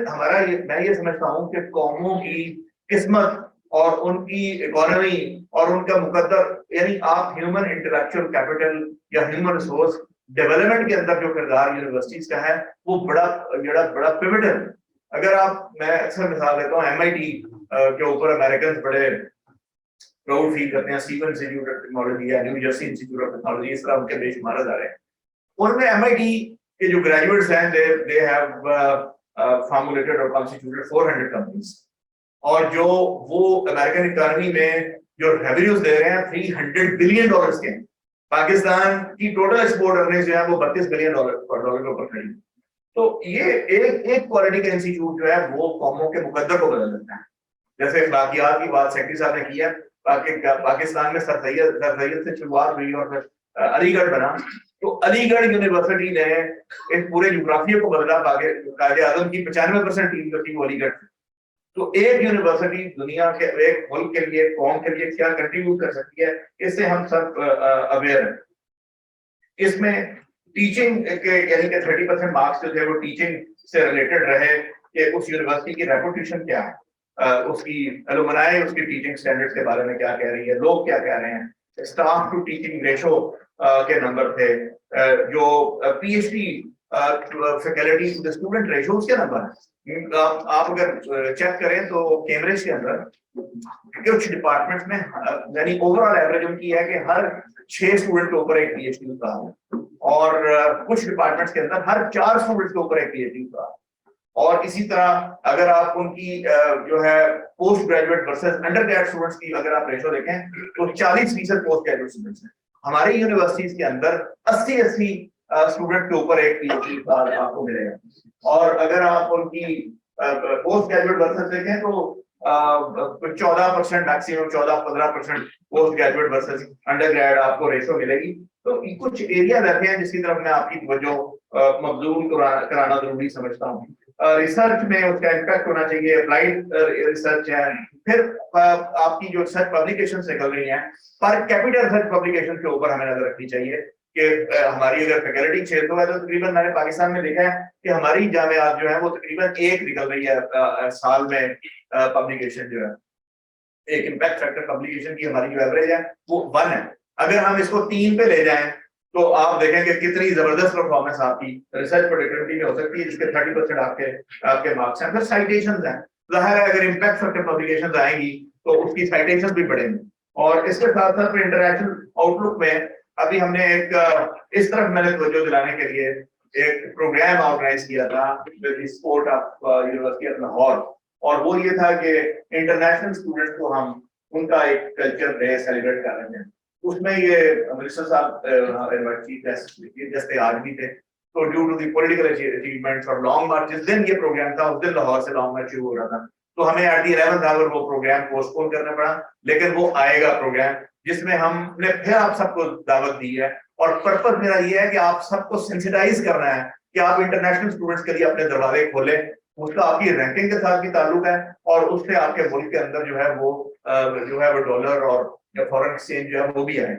میں یہ سمجھتا ہوں کہ قوموں کی قسمت اور ان کی اکانومی اور ان کا مقدر، یعنی آپ ہیومن انٹلیکچوئل کیپٹل یا ہیومن ریسورس ڈیولپمنٹ کے اندر جو کردار یونیورسٹیز کا ہے وہ بڑا پیوٹل. اگر میں اکثر مثال دیتا ہوں MIT کے اوپر امریکنز بڑے پراؤڈ فیل کرتے ہیں، اسٹیون انسٹیٹیوٹ آف ٹیکنالوجی یا new Jersey institute of technology, اس طرح ان کے بے شمار ادارے ہیں. ان میں MIT کے جو گریجویٹس ہیں they have formulated or constituted 400 companies. اور جو وہ امریکن اکانومی میں جو ریونیوز دے رہے ہیں $300 بلین کے ہیں. پاکستان کی ٹوٹل ایکسپورٹ ارننگز جو ہے وہ $32 بلین کے اوپر کھڑی. تو یہ ایک کوالٹی کا انسٹیٹیوٹ جو ہے وہ قوموں کے مقدر کو بدل دیتا ہے. جیسے باقیات کی بات سیکرٹری صاحب نے کی ہے, پاکستان میں سر سید سے شروعات ہوئی اور پھر علی گڑھ بنا. تو علی گڑھ یونیورسٹی نے اس پورے جغرافیے کو بدلا. قائد اعظم کی 95% ٹیم جو تھی وہ علی گڑھ. تو ایک یونیورسٹی دنیا کے ایک ملک کے لیے قوم کے لیے کیا کنٹریبیوٹ کر سکتی ہے, اس سے ہم سب اویئر ہیں. اس میں ٹیچنگ کے یعنی کہ 30% مارکس جو تھے وہ ٹیچنگ سے ریلیٹڈ رہے کہ اس یونیورسٹی کی ریپوٹیشن کیا ہے, اس کی الومنائی اس کی ٹیچنگ سٹینڈرڈز کے بارے میں کیا کہہ رہی ہے, لوگ کیا کہہ رہے ہیں. اسٹاف ٹو ٹیچنگ ریشو کے نمبر تھے, جو P H D faculty to student ratio اس کے نمبر ہیں. آپ اگر چیک کریں تو کیمبرج کے اندر کچھ ڈپارٹمنٹ میں یعنی اوور آل ایوریج ان کی ہے کہ ہر 6 اسٹوڈنٹ کے اوپر ایک پی ایچ ڈی ہوتا ہے, اور کچھ ڈپارٹمنٹس کے اندر ہر 4 اسٹوڈنٹ کے اوپر ایک پی ایچ ڈی ہوتا ہے. اور اسی طرح اگر آپ ان کی جو ہے postgraduate versus undergraduate students کی اگر آپ ریشو دیکھیں تو 40% پوسٹ گریجویٹ اسٹوڈنٹس ہیں. ہماری یونیورسٹیز کے اندر 80 اسٹوڈنٹ کے اوپر ایک پی ایچ ڈی آپ کو ملے گا. اور اگر آپ ان کی پوسٹ گریجویٹ ورسز دیکھیں تو 14% maximum 14-15% postgraduate versus undergrad آپ کو ریشو ملے گی. تو کچھ ایریاز ایسے ہیں جس کی طرف میں آپ کی توجہ مبذول کرانا ضروری سمجھتا ہوں. ریسرچ میں اس کا امپیکٹ ہونا چاہیے, اپلائیڈ ریسرچ ہے. پھر آپ کی جو ریسرچ پبلیکیشن نکل رہی ہیں پر کیپٹل ریسرچ پبلیکیشن کے اوپر ہمیں نظر رکھنی چاہیے کہ ہماری اگر فیکلٹی 600 ہے تو تقریباً میں نے پاکستان میں دیکھا ہے کہ ہماری جامعات جو ہیں وہ تقریباً 1 نکل رہی ہے سال میں پبلیکیشن جو ہے. ایک امپیکٹ فیکٹر پبلیکیشن کی ہماری جو ایوریج ہے وہ 1 ہے. اگر ہم اس کو 3 پہ لے جائیں تو آپ دیکھیں کہ کتنی زبردست پرفارمنس آپ کی ریسرچ پروڈکٹیوٹی میں ہو سکتی ہے, جس کے 30% آپ کے مارکس ہیں. پھر سائٹیشنز ہیں, ظاہر ہے اگر امپیکٹ فیکٹر پبلیکیشنز آئیں گی تو اس کی سائٹیشن بھی بڑھیں گی. اور اس کے ساتھ ساتھ انٹرنیشنل آؤٹ لک میں ابھی ہم نے ایک اس طرف میں نے توجہ دلانے کے لیے ایک پروگرام آرگنائز کیا تھا support of university of Lahore, اور وہ یہ تھا کہ انٹرنیشنل اسٹوڈنٹس کو ہم ان کا ایک کلچر ڈے سیلیبریٹ کر رہے ہیں. اس میں یہ منسٹر صاحب چیف گیسٹ آج بھی تھے. تو due to the political achievements اور لانگ مارچ, جس دن یہ پروگرام تھا اس دن لاہور سے لانگ مارچ شروع ہو رہا تھا, تو ہمیں ایٹ دی 11th آور وہ پروگرام پوسٹ پون کرنا پڑا. لیکن وہ آئے گا پروگرام جس میں ہم نے پھر آپ سب کو دعوت دی ہے, اور پرپز میرا یہ ہے کہ آپ سب کو سینسٹائز کرنا ہے کہ آپ انٹرنیشنل اسٹوڈنٹس کے لیے اپنے دروازے کھولیں. اس کا آپ کی رینکنگ کے ساتھ بھی تعلق ہے, اور اس سے آپ کے ملک کے اندر جو ہے وہ ڈالر اور فورن ایکسچینج جو ہے وہ بھی آئے.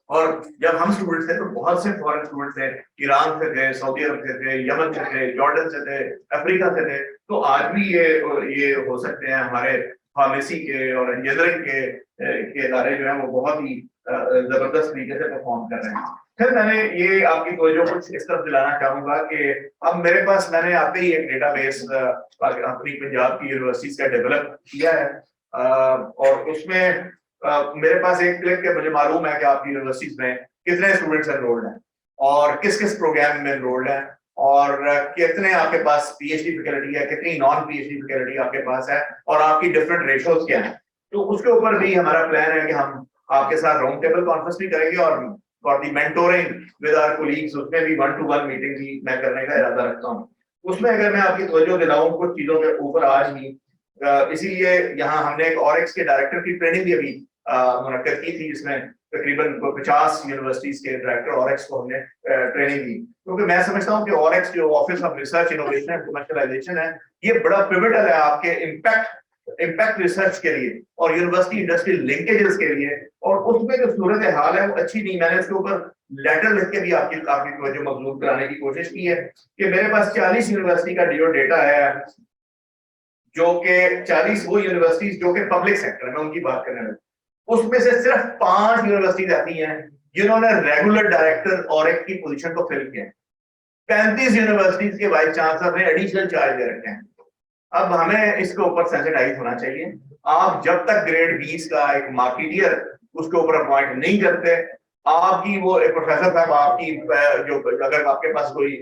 اور جب ہم اسٹوڈنٹس تھے تو بہت سے فورن اسٹوڈنٹس تھے, ایران سے تھے, سعودی عرب سے تھے, یمن سے تھے, جارڈن سے تھے, افریقہ سے تھے. تو آج بھی یہ ہو سکتے ہیں ہمارے فارمیسی کے اور انجینئرنگ کے ادارے جو ہیں وہ بہت ہی زبردست طریقے سے پرفارم کر رہے ہیں. پھر میں نے یہ آپ کی توجہ کچھ اس طرف دلانا چاہوں گا کہ اب میرے پاس میں نے آتے ہی ایک ڈیٹا بیس اپنی پنجاب کی یونیورسٹیز کا ڈیولپ کیا ہے, اور اس میں میرے پاس ایک کلک کے مجھے معلوم ہے کہ آپ کی یونیورسٹیز میں کتنے اسٹوڈنٹس انرولڈ ہیں اور کس کس پروگرام میں انرولڈ ہیں, اور کتنے آپ کے پاس پی ایچ ڈی فیکلٹی ہے, کتنی non P H D faculty آپ کے پاس ہے, اور آپ کی ڈفرینٹ ریشوز کیا ہیں. تو اس کے اوپر بھی ہمارا پلان ہے کہ ہم آپ کے ساتھ راؤنڈ ٹیبل کانفرنس بھی کریں گے, اور for the mentoring with our colleagues اس میں بھی 1-to-1 میٹنگ بھی میں کرنے کا ارادہ رکھتا ہوں. اس میں اگر میں آپ کی توجہ دلاؤں کچھ چیزوں کے اوپر آج ہی, اسی لیے یہاں ہم نے ایک اوریکس کے ڈائریکٹر کی ٹریننگ بھی ابھی منعقد کی تھی, جس میں تقریباً 50 یونیورسٹیز کے ڈائریکٹر اوریکس کو ہم نے ٹریننگ دی. کیونکہ میں سمجھتا ہوں کہ اوریکس جو office of research innovation and commercialisation ہے, یہ بڑا پیوٹل ہے آپ کے امپیکٹ ریسرچ کے لیے اور یونیورسٹی انڈسٹری لنکیجز کے لیے. اور اس میں جو صورت حال ہے وہ اچھی نہیں, میں نے اس کے اوپر لیٹر لکھ کے بھی آپ کی توجہ مبذول کرانے کی کوشش کی ہے کہ میرے پاس 40 یونیورسٹی کا ڈیٹا ہے, جو کہ 40 وہ یونیورسٹیز جو کہ پبلک سیکٹر میں ان کی بات کرنے لگا. اس میں سے صرف 5 یونیورسٹیز ایسی ہیں جنہوں نے ریگولر ڈائریکٹر اور ایک کی پوزیشن کو فل کیا. 35 یونیورسٹیز کے وائس چانسلر نے ایڈیشنل چارج دے رکھے ہیں. اب ہمیں اس کے اوپر سینسٹائز ہونا چاہیے. آپ جب تک گریڈ 20 کا ایک مارکیٹر اس کے اوپر اپوائنٹ نہیں کرتے, آپ کی وہ پروفیسر صاحب آپ کی جو اگر آپ کے پاس کوئی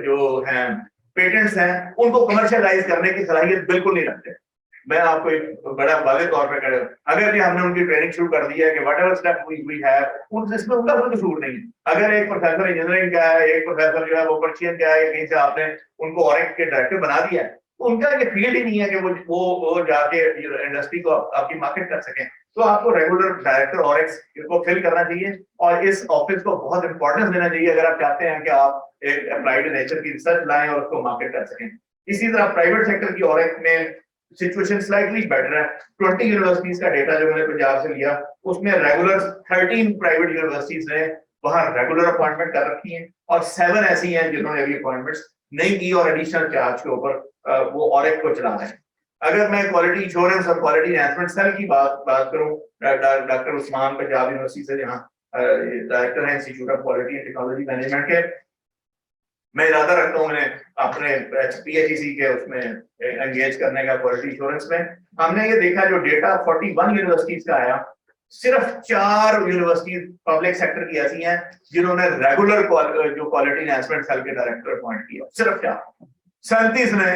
جو ہیں پیٹنٹس ہیں ان کو کمرشلائز کرنے کی صلاحیت بالکل نہیں رکھتے. میں آپ کو ایک بڑا واضح طور پہ کرے اگر بھی ہم نے ان کی ٹریننگ شروع کر دی ہے کہ whatever step we have اس میں ان کا کوئی قصور نہیں. اگر ایک پروفیسر انجینئرنگ کا ہے, ایک پروفیسر جو ہے وہ پرچین کا ہے, کہیں سے آپ نے ان کو اورنگ کے ڈائریکٹر بنا دیا ہے, تو ان کا یہ فیلڈ ہی نہیں ہے کہ وہ جا کے انڈسٹری کو آپ کی مارکیٹ کر سکیں. تو آپ کو ریگولر ڈائریکٹر اورنگس کو فل کرنا چاہیے اور اس آفس کو بہت امپورٹنس دینا چاہیے اگر آپ چاہتے ہیں کہ آپ ایک اپلائیڈ نیچر کی ریسرچ لائیں اور اس کو مارکیٹ کر سکیں. اسی طرح پرائیویٹ سیکٹر کی اورنگ میں سچویشن سلائٹلی بیٹر ہے. 20 یونیورسٹیز کا ڈیٹا جو میں نے پنجاب سے لیا اس میں ریگولر 13 پرائیویٹ یونیورسٹیز نے وہاں ریگولر اپوائنٹمنٹ کر رکھی ہیں اور 7 ایسی ہیں جنہوں نے ابھی اپوائنٹمنٹس نہیں کی اور ایڈیشنل چارج کے اوپر وہ اورنگ کو چلا رہے ہیں. اگر میں کوالٹی انشورنس اور کوالٹی انہانسمنٹ سیل کی بات کروں, ڈاکٹر عثمان پنجاب یونیورسٹی سے جہاں ڈائریکٹر ہیں institute of quality and technology management کے, میں ارادہ رکھتا ہوں انہیں اپنے پی ایچ ای سی کے اس میں انگیج کرنے کا کوالٹی انشورنس میں. ہم نے یہ دیکھا جو ڈیٹا 41 یونیورسٹیز کا آیا, صرف 4 یونیورسٹیز پبلک سیکٹر کی ایسی ہیں جنہوں نے ریگولر جو کوالٹی انہانسمنٹ سیل کے ڈائریکٹر اپوائنٹ کیا, صرف 4. 37 نے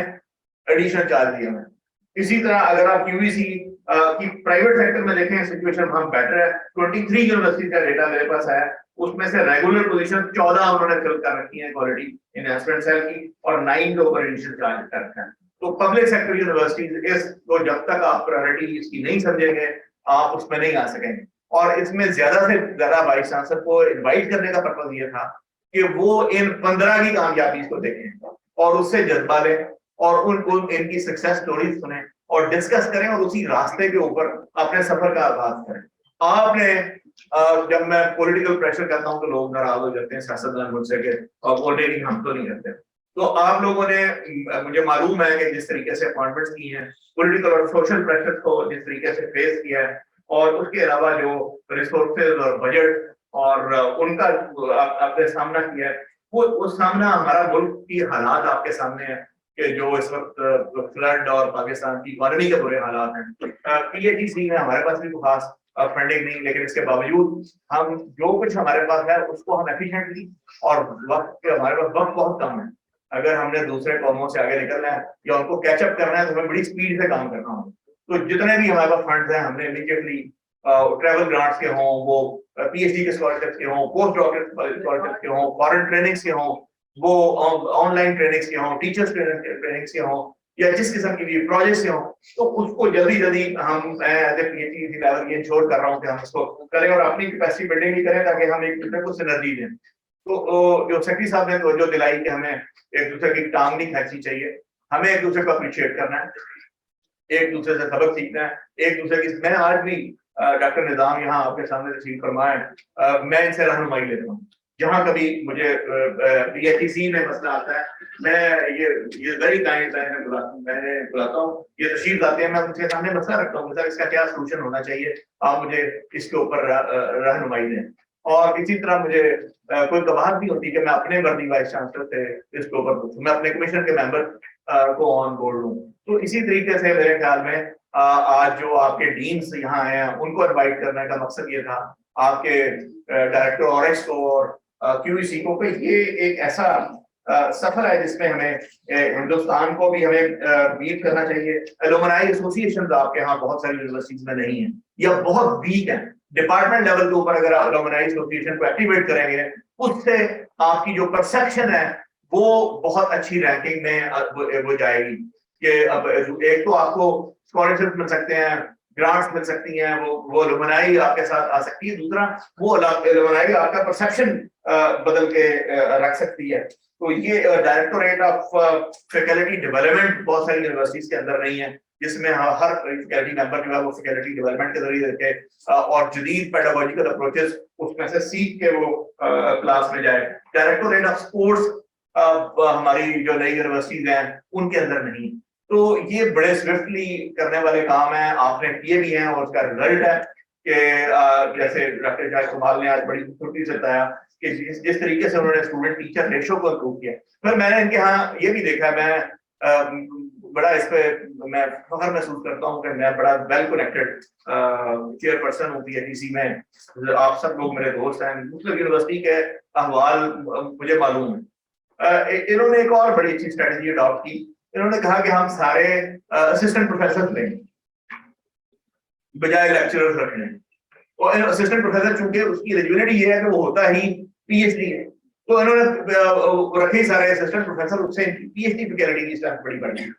ایڈیشنل چارج دیا ہے. اسی طرح اگر آپ کیو ای سی کی پرائیویٹ سیکٹر میں دیکھیں سچویشن ہم بیٹر ہے. 23 یونیورسٹی کا ڈیٹا میرے پاس ہے, اس میں سے ریگولر پوزیشن 14 انہوں نے فل کر رکھی ہیں کوالٹی انہانسمنٹ سیل کی اور 9 کے اوپر ایڈیشنل چارج کر رکھا ہے. تو پبلک سیکٹر یونیورسٹیز اس کو جب تک آپ پرائورٹی اس کی نہیں سمجھیں گے آپ اس میں نہیں آ سکیں گے. اور اس میں زیادہ سے زیادہ وائس چانسلر کو انوائٹ کرنے کا پرپز یہ تھا کہ وہ ان 15 کی کامیابی کو دیکھیں اور اس سے جذبہ لیں اور ان کو ان کی سکسیس سٹوریز سنیں اور ڈسکس کریں اور اسی راستے کے اوپر اپنے سفر کا آغاز کریں. آپ نے جب میں پولیٹیکل پریشر کرتا ہوں تو لوگ ناراض ہو جاتے ہیں سیاستدان مجھ سے کہ بولے نہیں ہم تو نہیں کرتے. تو آپ لوگوں نے مجھے معلوم ہے کہ جس طریقے سے اپوائنٹمنٹس کی ہیں, پولیٹیکل اور سوشل پریشر کو جس طریقے سے فیس کیا ہے اور اس کے علاوہ جو ریسورسز اور بجٹ اور ان کا آپ نے سامنا کیا ہے, وہ سامنا ہمارا ملک کی حالات آپ کے سامنے ہے کہ جو اس وقت فلڈ اور پاکستان کی اکانومی کے برے حالات ہیں. پی ایچ ای سی میں ہمارے پاس بھی خاص فنڈنگ نہیں, لیکن اس کے باوجود ہم جو کچھ ہمارے پاس ہے اس کو ہم ایفیشینٹلی اور ہمارے پاس وقت بہت کم ہے. اگر ہم نے دوسرے قوموں سے آگے نکلنا ہے یا ان کو کیچ اپ کرنا ہے تو ہمیں بڑی اسپیڈ سے کام کرنا ہوگا. تو جتنے بھی ہمارے پاس فنڈز ہیں ہم نے امیڈیٹلی ٹریول گرانٹس کے ہوں, وہ پی ایچ ڈی کے اسکالرشپس کے ہوں, پوسٹ ڈاکٹریٹ اسکالرشپس کے ہوں, فارن ٹریننگس کے ہوں, وہ آن لائن ٹریننگس کے ہوں, ٹیچرس ٹریننگس کے ہوں یا جس قسم کی بھی پروجیکٹس کے ہوں, تو اس کو جلدی ہم as a P H D level یہ انشور کر رہا ہوں کہ ہم اس کو کریں اور اپنی کیپیسٹی بلڈنگ بھی کریں تاکہ ہم ایک دوسرے کو سینرجی دیں. تو جو سیکرٹری صاحب نے توجہ دلائی کہ ہمیں ایک دوسرے کی ٹانگ نہیں کھینچنی چاہیے, ہمیں ایک دوسرے کو اپریشیٹ کرنا ہے, ایک دوسرے سے سبق سیکھنا ہے, ایک دوسرے کی. میں آج بھی ڈاکٹر نظام یہاں آپ کے سامنے تشریف فرمائے, میں ان سے رہنمائی لیتا ہوں. جہاں کبھی مجھے پی ایچ ای سی میں مسئلہ آتا ہے میں یہ ویری کائنڈ میں نے بلاتا ہوں, یہ تشریف لاتے ہیں, میں ان کے سامنے مسئلہ رکھتا ہوں سر اس کا کیا سولوشن ہونا چاہیے, آپ مجھے اس کے اوپر رہنمائی دیں. اور اسی طرح مجھے کوئی کباہت نہیں ہوتی کہ میں اپنے وردی وائس چانسلر سے اس کے اوپر پوچھوں, میں اپنے کمیشن کے ممبر کو آن بورڈ لوں. تو اسی طریقے سے میرے خیال میں آج جو آپ کے ڈینس یہاں آئے ہیں ان کو انوائٹ کرنے کا مقصد یہ تھا, آپ کے ڈائریکٹر اورنگس کو اور کیو ای سی کو, کہ یہ ایک ایسا سفر ہے جس میں ہمیں ہندوستان کو بھی ہمیں بیٹ کرنا چاہیے. ایلومنائی ایسوسی ایشن آپ کے یہاں بہت ساری یونیورسٹیز میں نہیں ہیں یا بہت ویک ہیں. ڈپارٹمنٹ لیول کے اوپر اگر آپ ایلومنائی ایسوسی کو ایکٹیویٹ کریں گے, اس سے آپ کی جو پرسپشن ہے وہ بہت اچھی رینکنگ میں وہ جائے گی. کہ اب ایک تو آپ کو اسکالرشپ مل سکتے ہیں, گرانٹس مل سکتی ہیں, وہ ایلومنائی آپ کے ساتھ آ سکتی ہے. دوسرا وہ ایلومنائی آپ کا پرسپشن بدل کے رکھ سکتی ہے. تو یہ ڈائریکٹوریٹ آف فیکلٹی ڈیولپمنٹ بہت ساری یونیورسٹیز کے اندر نہیں ہے, جس میں ہر فیکلٹی ممبر جو ہے وہ فیکلٹی ڈیولپمنٹ کے ذریعے کے اور جدید پیڈاگوجیکل اپروچز اس میں سے سیکھ کے وہ کلاس میں جائے. ڈائریکٹوریٹ آف اسپورٹس ہماری جو نئی یونیورسٹیز ہیں ان کے اندر نہیں. تو یہ بڑے سوئفٹلی کرنے والے کام ہیں, آپ نے کیے بھی ہیں اور اس کا رزلٹ ہے کہ جیسے ڈاکٹر شاہد کمال نے آج بڑی خوبصورتی سے بتایا کہ جس طریقے سے انہوں نے اسٹوڈنٹ ٹیچر ریشو کو امپروو کیا. پھر میں نے ان کے ہاں یہ بھی دیکھا, میں بڑا اس پہ میں فخر محسوس کرتا ہوں کہ میں بڑا ویل کنیکٹڈ چیئر پرسن ہوں پی ایچ ای سی میں. آپ سب لوگ میرے دوست ہیں, مختلف یونیورسٹی کے احوال مجھے معلوم ہے. इन्होंने एक और बड़ी अच्छी स्ट्रेटजी अडॉप्ट की, इन्होंने कहा कि हम सारे असिस्टेंट प्रोफेसर लेंगे बजाय लेक्चरर्स रखने। और असिस्टेंट प्रोफेसर चूंकि उसकी एलिजिबिलिटी ये है कि वो होता ही पीएचडी है, तो इन्होंने रखे सारे असिस्टेंट प्रोफेसर, उससे पीएचडी फैकल्टी की स्ट्रेंथ बड़ी बढ़ गई।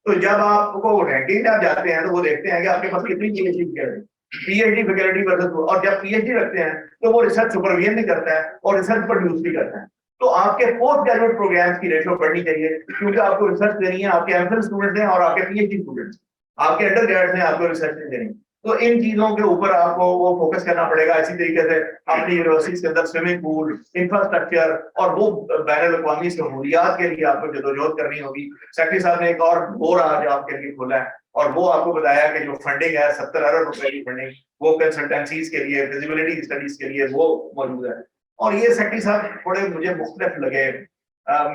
तो जब आपको रैंकिंग में आप जाते हैं तो वो देखते हैं कि आपके पास कितनी पीएचडी फैकल्टी वर्सेस, और जब पीएचडी रखते हैं तो वो रिसर्च सुपरविजन भी करता है और रिसर्च प्रोड्यूस भी करता है। तो आपके पोस्ट ग्रेजुएट प्रोग्राम्स की रेशो बढ़नी चाहिए, क्योंकि आपको रिसर्च देनी है, आपके एमफिल स्टूडेंट्स हैं और आपके पीएचडी स्टूडेंट्स, आपके अंडर ग्रेजुएट्स हैं, आपको रिसर्च नहीं देनी। तो इन चीजों के ऊपर आपको वो फोकस करना पड़ेगा। इसी तरीके से अपनी यूनिवर्सिटीज के अंदर स्विमिंग पूल, इंफ्रास्ट्रक्चर और वो बैन अवी सहूलियात के लिए आपको जदोजहद करनी होगी। सेक्रेटरी साहब ने एक और बोर्ड आज आपके लिए खोला है और वो आपको बताया कि जो फंडिंग है 70 अरब रुपए की फंडिंग, वो कंसल्टेंसीज के लिए, फिजिबिलिटी स्टडीज के लिए वो मौजूद है। और ये सेक्रेटरी साहब थोड़े मुझे मुख्तलिफ लगे।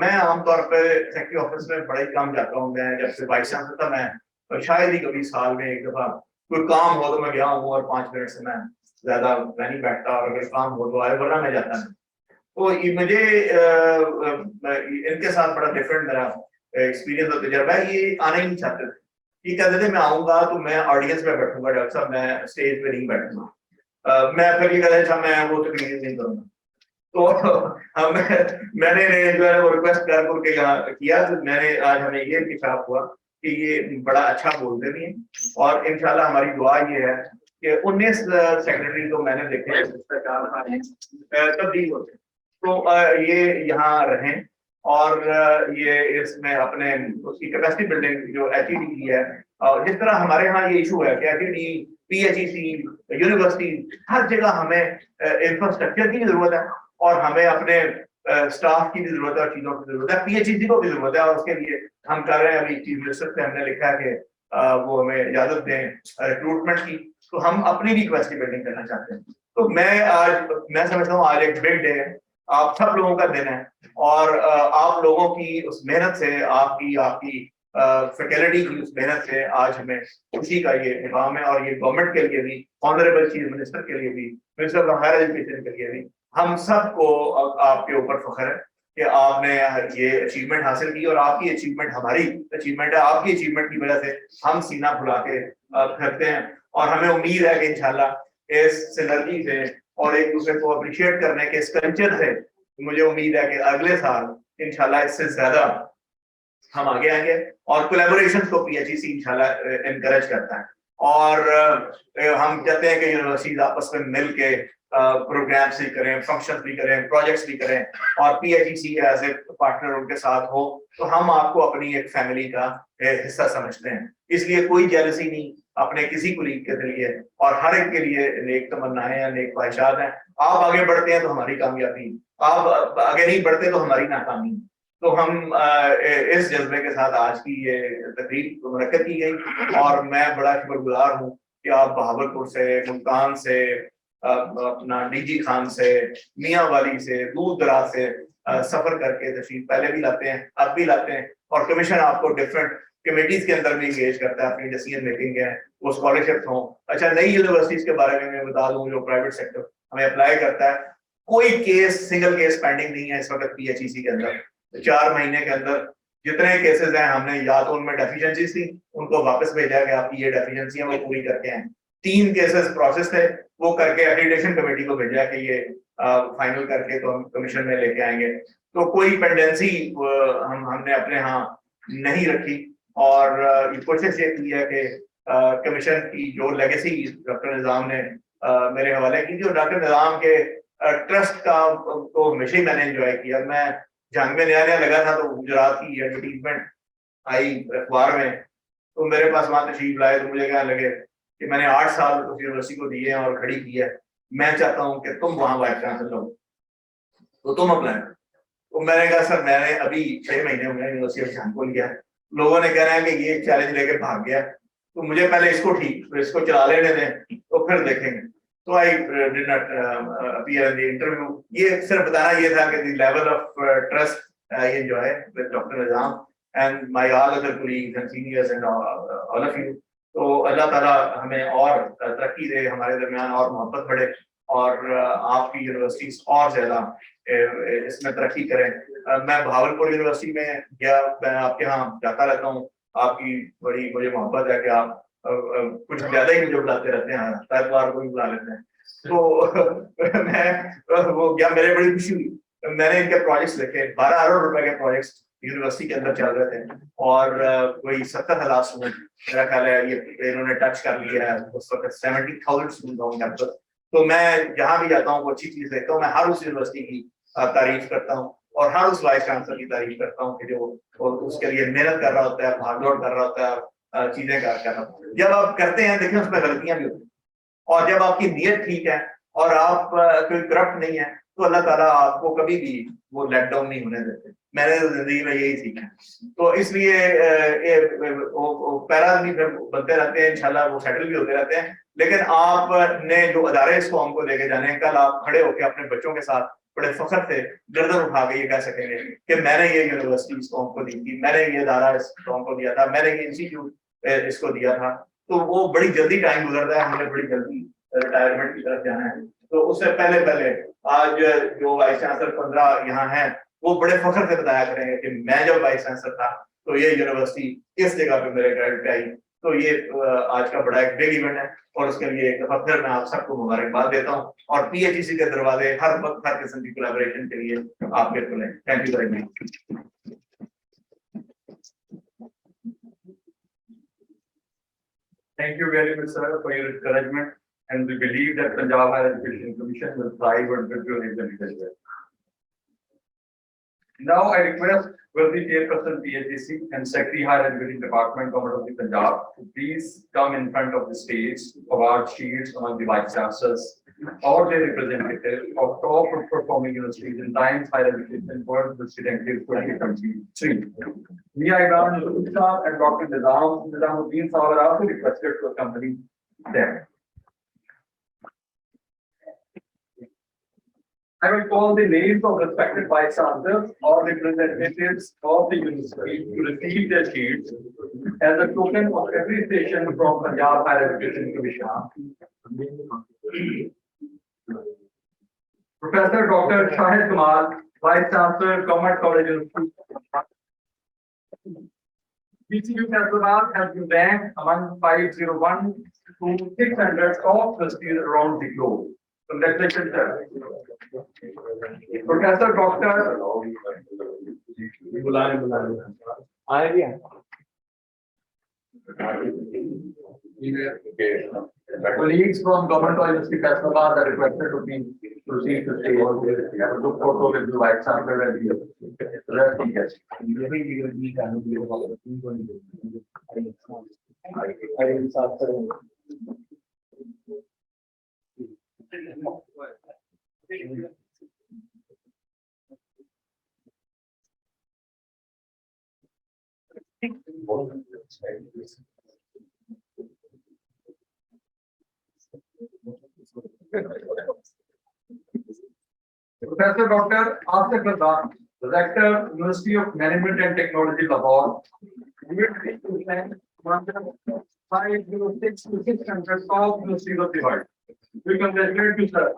मैं आमतौर पर सेक्रेटरी ऑफिस में बड़ा ही कम जाता हूँ। मैं जब से वाइस चांसलर था, मैं शायद ही कभी साल में एक दफा कोई काम हो तो मैं गया हूँ, और 5 मिनट से मैं ज्यादा मैं नहीं बैठता, और अगर काम हो तो आए, वरना मैं जाता नहीं। तो ये मुझे इनके साथ बड़ा डिफरेंट मेरा एक्सपीरियंस और तजर्बा है। ये आना ही नहीं चाहते थे, ये कहते थे मैं आऊंगा तो मैं ऑडियंस में बैठूंगा डॉक्टर साहब, मैं स्टेज पे नहीं बैठूंगा। मैं फिर ये कहते अच्छा मैं वो तकलीफ नहीं करूंगा। तो मैंने जो है वो रिक्वेस्ट कर किया, तो मैंने आज हमें ये इंकशाफ हुआ कि ये बड़ा अच्छा बोलते भी हैं, और इंशाल्लाह हमारी दुआ ये है कि 19 सेक्रेटरी तो मैंने देखे तब्दील होते, तो ये यहाँ रहें और ये इसमें अपने उसकी कैपेसिटी बिल्डिंग जो एचईडी की है, और जिस तरह हमारे यहाँ ये इशू है कि एचईडी, पीएचईसी, यूनिवर्सिटी, हर जगह हमें इंफ्रास्ट्रक्चर की जरूरत है, और हमें अपने स्टाफ की भी जरूरत है, और चीजों की जरूरत है, पीएचईसी को भी जरूरत है। और उसके लिए हम कर रहे हैं, अभी चीफ मिनिस्टर से हमने लिखा है कि वो हमें इजाजत दें रिक्रूटमेंट की, तो हम अपनी भी कैपेसिटी बिल्डिंग करना चाहते हैं। तो मैं समझता हूँ आज एक बिग डे है, आप सब लोगों का दिन है, और आप लोगों की उस मेहनत से, आपकी फैकल्टी की उस मेहनत से आज हमें खुशी का ये इनाम है। और ये गवर्नमेंट के लिए भी, ऑनरेबल चीफ मिनिस्टर के लिए भी, मिनिस्टर ऑफ हायर एजुकेशन के लिए भी, हम सबको आपके ऊपर फख्र है कि आपने ये अचीवमेंट हासिल की, और आपकी अचीवमेंट हमारी अचीवमेंट है। आपकी अचीवमेंट की वजह से हम सीना फुला के करते हैं, और हमें उम्मीद है कि इंशाल्लाह इस सिनर्जी से और एक दूसरे को अप्रिशिएट करने के इस कल्चर से, मुझे उम्मीद है कि अगले साल इंशाल्लाह इससे ज्यादा हम आगे आएंगे। और कोलैबोरेशन को पीएचईसी इंशाल्लाह एनकरेज करता है, और हम कहते हैं कि यूनिवर्सिटीज आपस में मिल के प्रोग्राम्स भी करें, फंक्शंस भी करें, प्रोजेक्ट्स भी करें, और पीएचईसी एज ए पार्टनर उनके साथ हो, तो हम आपको अपनी एक फैमिली का हिस्सा समझते हैं। इसलिए कोई जेलसी नहीं अपने किसी कुलीग के लिए, और हर एक के लिए नेक तमन्नाएं हैं, नेक ख्वाहिशात हैं। आप आगे बढ़ते हैं तो हमारी कामयाबी, आप आगे नहीं बढ़ते तो हमारी नाकामी। तो हम इस जज्बे के साथ आज की ये तकरीब मुनक्कद की गई, और मैं बड़ा शुक्रगुजार हूँ कि आप बहावलपुर से, मुल्तान से, अपना डीजी खान से, मियाँ वाली से, दूर दराज से सफर करके तशरीफ पहले भी लाते हैं, अब भी लाते हैं। और कमीशन आपको डिफरेंट कमेटीज के अंदर भी इंगेज करता है, अपनी डिसीजन मेकिंग है, वो स्कॉलरशिप हो। अच्छा, नई यूनिवर्सिटीज के बारे में मैं बता दूं, जो प्राइवेट सेक्टर हमें अप्लाई करता है, कोई केस, सिंगल केस पेंडिंग नहीं है इस वक्त पीएचईसी के अंदर। 4 महीने के अंदर जितने केसेस हैं, हमने या तो उनमें डेफिशिएंसीज थी, उनको वापस भेजा गया, आपकी ये डेफिशिएंसी है वो पूरी करके हैं। 3 केसेस प्रोसेस थे, वो करके एक्रीडिटेशन कमेटी को भेजा कि ये फाइनल करके तो हम कमीशन में लेके आएंगे। तो कोई पेंडेंसी हमने अपने यहाँ नहीं रखी, और कोशिश ये की है कि कमीशन की जो लेगेसी डॉक्टर निजाम ने मेरे हवाले की थी, और डॉक्टर निजाम के ट्रस्ट का तो हमेशा ही मैंने एंजॉय किया। मैं जंग में नया लगा था तो गुजरात की एडवर्टीजमेंट आई अखबार में, तो मेरे पास वहां तशरीफ लाए, तो मुझे कहने लगे कि मैंने 8 साल उस यूनिवर्सिटी को दिए और खड़ी की है, मैं चाहता हूं कि तुम वहां वाइस चांसलर हो, तो तुम अप्लाई। तो मैंने कहा सर मैंने अभी 6 महीने हुए यूनिवर्सिटी ऑफ झांकोल गया, लोगों ने कहना है कि ये चैलेंज लेके भाग गया, तो मुझे पहले इसको ठीक, तो इसको चला लेने दें तो फिर देखेंगे। तो I did not appear in the interview. ये सिर्फ बताना ये था कि the level of trust I enjoy with doctor Nizam and my all other colleagues and seniors and all of you. तो अल्लाह ताला हमें और तरक्की दे, हमारे दरमियान और मोहब्बत बढ़े, और आपकी यूनिवर्सिटीज और ज्यादा इसमें तरक्की करें। मैं भावलपुर यूनिवर्सिटी में गया, मैं आपके यहाँ जाता रहता हूँ, आपकी बड़ी मुझे मोहब्बत है कि आप कुछ ज्यादा ही मुझे बुलाते रहते हैं, हर बार कोई बुला लेते हैं। तो मैं वो गया, मेरे बड़ी खुशी हुई, मैंने इनके प्रोजेक्ट्स लिखे, 12 अरब रुपए के प्रोजेक्ट्स यूनिवर्सिटी के अंदर चल रहे थे, और कोई 70,000 स्टूडेंट मेरा ख्याल है ये इन्होंने टच कर लिया है उस वक्त 70,000 स्टूडेंट ऑन कैंपस। तो मैं जहां भी जाता हूँ वो अच्छी चीज देखता हूँ, मैं हर उस यूनिवर्सिटी की तारीफ करता हूँ और हर उस वाइस चांसलर की तारीफ करता हूँ कि जो उसके लिए मेहनत कर रहा होता है, भागदौड़ कर रहा होता है, चीजें कर रहा होता है। जब आप करते हैं देखिए उसमें गलतियां भी होती हैं, और जब आपकी नीयत ठीक है और आप कोई करप्ट नहीं है तो अल्लाह ताला आपको कभी भी वो लेट डाउन नहीं होने देते। मैंने जिंदगी में यही सीखा, तो इसलिए पैरा आदमी बनते रहते हैं, इंशाल्लाह वो सेटल भी होते रहते हैं। लेकिन आपने जो अदारे इस कौम को लेके जाने हैं, कल आप खड़े होकर अपने बच्चों के साथ बड़े फख्र से गर्दन उठा के ये कह सकेंगे कि मैंने ये यूनिवर्सिटी इस कौम को दी थी, मैंने ये अदारा इस कौम को दिया था, मैंने ये इंस्टीट्यूट इसको दिया था। तो वो बड़ी जल्दी टाइम गुजरता है, हमें बड़ी जल्दी रिटायरमेंट की तरफ जाना है। तो उससे पहले आज जो वाइस चांसलर 15 यहाँ हैं वो बड़े फख्र से बताया करेंगे कि मैं जब वाइस चांसलर था तो ये यूनिवर्सिटी इस जगह पे मेरे क्रेडिट पे आई। तो ये आज का बड़ा एक बिग इवेंट है और उसके लिए एक दफा फिर मैं आप सबको मुबारकबाद देता हूँ, और पीएचईसी के दरवाजे हर वक्त हर किस्म की कोलैबोरेशन के लिए आपके खुले। Thank you very much. Thank you very much, sir, for your encouragement, and we believe that Punjab Higher Education Commission will thrive under your leadership. Now I request Worthy Chairperson PHDC and Secretary Higher Education Department, Government of the Punjab, to please come in front of the stage, award sheets among the Vice Chancellors or their representatives of top performing universities in Times Higher Education World University 2023. Mia Iran Nurullah and Dr. Nizamuddin Sahab are also requested to accompany them. I will call the names of respected vice chancellors or representatives of the university to receive their sheets as a token of appreciation from Punjab Higher Education Commission. Professor Dr. Shahid Kamal, Vice Chancellor, Government College University. BCU Hyderabad has been ranked among 501 to 600 top universities around the globe. Congratulations, sir. Professor Dr. Colleagues from Government University Hyderabad are requested to proceed to stay on there. We have a good photo with the Vice Chancellor and the rest of the guests. Professor Dr. Asif Pradhan, Director, University of Management and Technology, Lahore. 506 to 600 top universities of the world. We congratulate you, sir.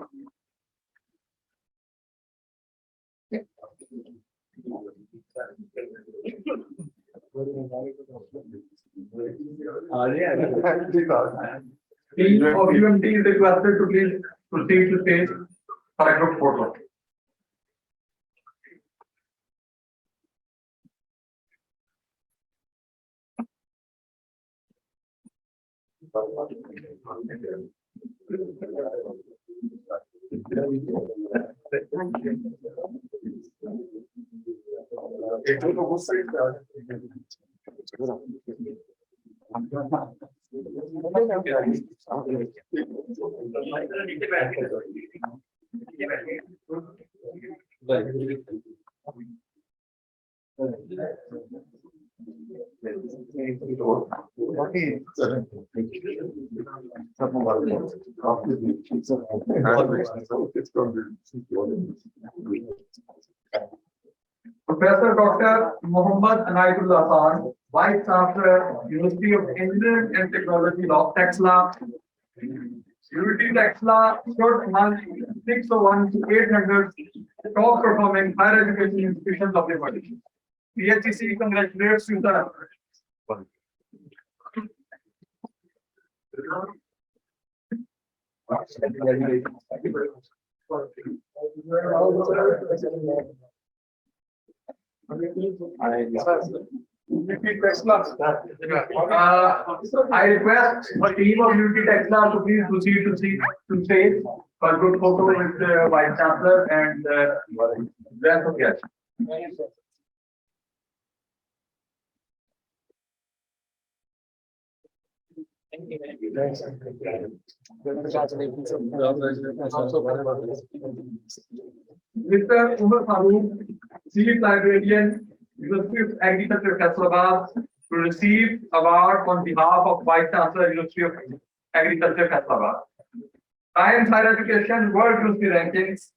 Team of UMT is requested to please proceed to stage for a group photo. Professor Dr. Muhammad Anayatullah Khan, Vice Chancellor, University of Engineering and Technology, Law, Tax Law. Unity Tax Law stood among 601 to 800 top performing higher education institutions of the world. PHEC congratulates you, sir. I request a team of Unity Texas to please proceed to stage for a good photo with the Vice Chancellor and rest of guests. Mr. Umar Farooq, Chief Librarian, University of Agriculture, Faisalabad, to receive award on behalf of Vice Chancellor, University of Agriculture, Faisalabad. Times Higher Education World University Rankings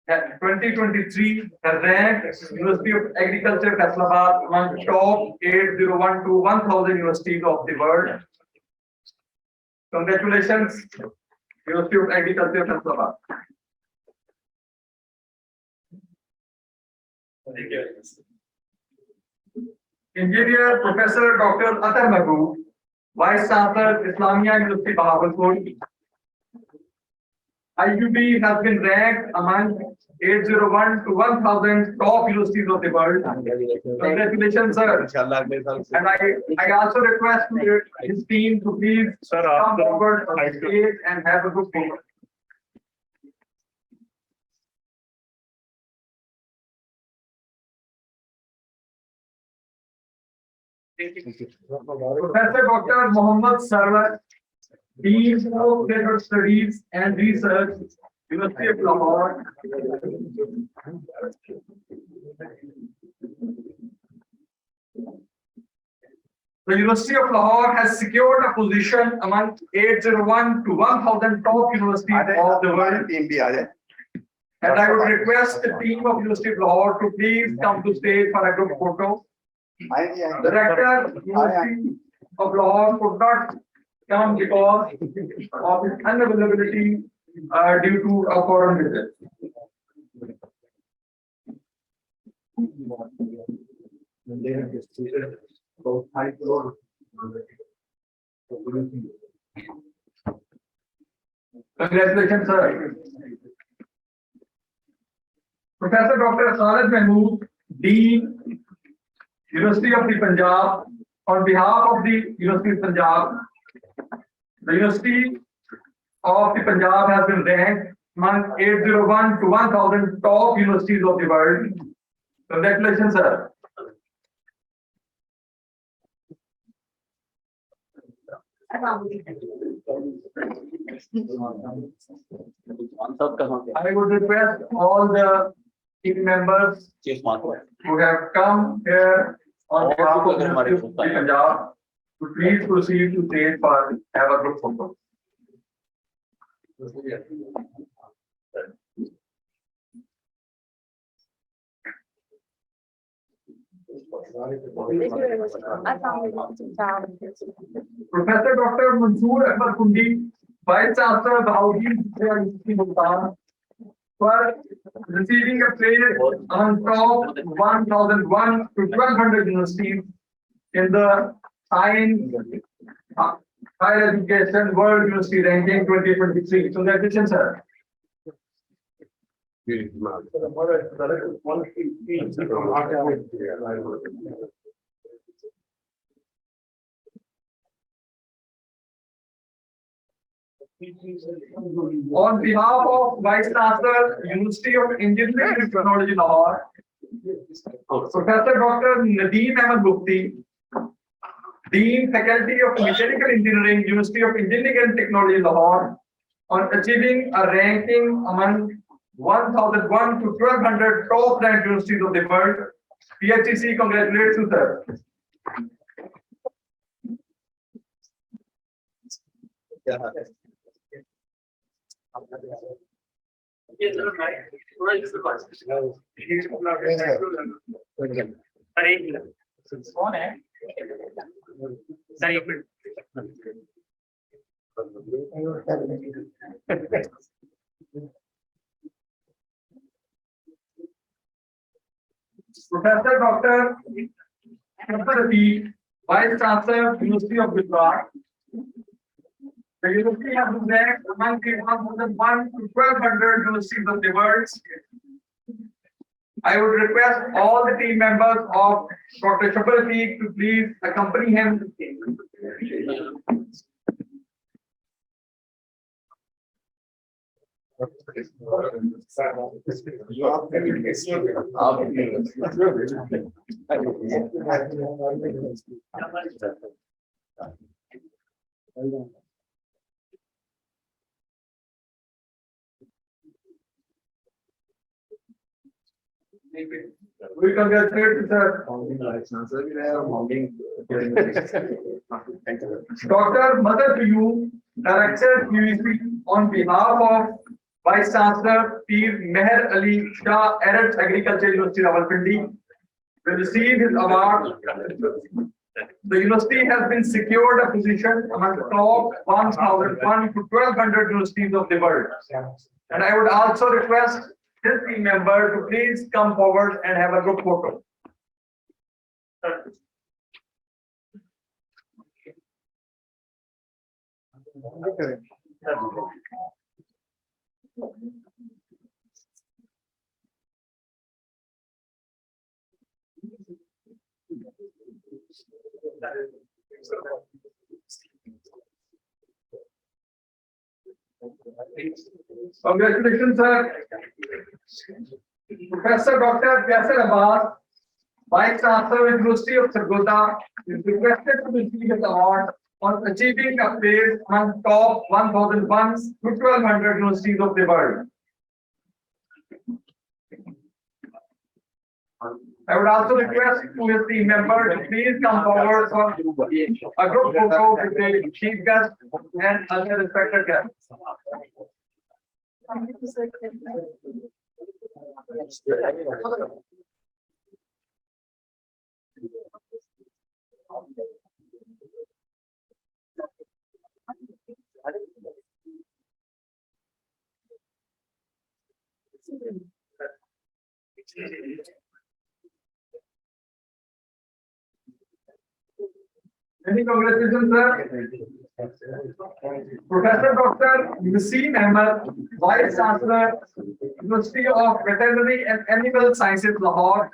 2023 has ranked University of Agriculture, Faisalabad among top 801 to 1000 universities of the world. Congratulations, University of Agriculture, Faisalabad. Thank you. Engineer Professor Dr. Atar Mahbub, Vice Chancellor, Islamia University, Bahawalpur. IUB has been ranked among 801 to 1000 top universities of the world. Congratulations, sir. And I also request his team to please come forward on the stage and have a good photo. Professor Dr. Mohammad Sarwar, Dean of Graduate Studies and Research, University of Lahore. The University of Lahore has secured a position among 801 to 1000 top universities of the world. And I would request the team of University of Lahore to please come to stage for a group photo. The rector University of Lahore could not come because of his unavailability due to a foreign visit. Congratulations, sir. Professor Dr. Khalid Mahmood, Dean, University of the Punjab, on behalf of the University of Punjab, the University of the Punjab has been ranked among 801 to 1000 top universities of the world. Congratulations, sir. I would request all the team members who have come here on behalf of the University of the Punjab to please proceed to stage for have a group photo. Professor Dr. Mansoor Ahmad Kundi, Vice Chancellor, Bahawalpur, for receiving a place on top 1001 to 1200 universities in the Science Higher Education World University Ranking 2023. Congratulations, sir. On behalf of Vice Chancellor, University of Engineering and Technology, Lahore, Professor Dr. Nadeem Ahmed Mufti, Dean, Faculty of Mechanical Engineering, University of Engineering and Technology, Lahore, on achieving a ranking among 1001 to 1200 top ranked universities of the world. PHEC congratulates you, sir. Professor Dr. Kapurati, Vice Chancellor, University of Gujarat. The university has been ranked among the more than 1 to 1200 universities of the world. I would request all the team members of Dr. Kapurati to please accompany him. We congratulate sir. Dr. Mother to you, Director UEC, on behalf of Vice Chancellor Peer Meher Ali Shah, Arid Agriculture University, Rawalpindi, will receive his award. The university has been secured a position among the top 1,001 to 1,200 universities of the world. And I would also request this team member to please come forward and have a group photo. Congratulations, sir. Professor Dr. Yasser Abbas, Vice Chancellor, University of Sargodha, is requested to receive an award on achieving a place among top 1,001 to 1,200 universities of the world. I would also request to his team member to please come forward for a group photo with the chief guest and other respected guests. Many congratulations, sir. Professor Dr. Naseem Ahmed, Vice Chancellor, University of Veterinary and Animal Sciences, Lahore,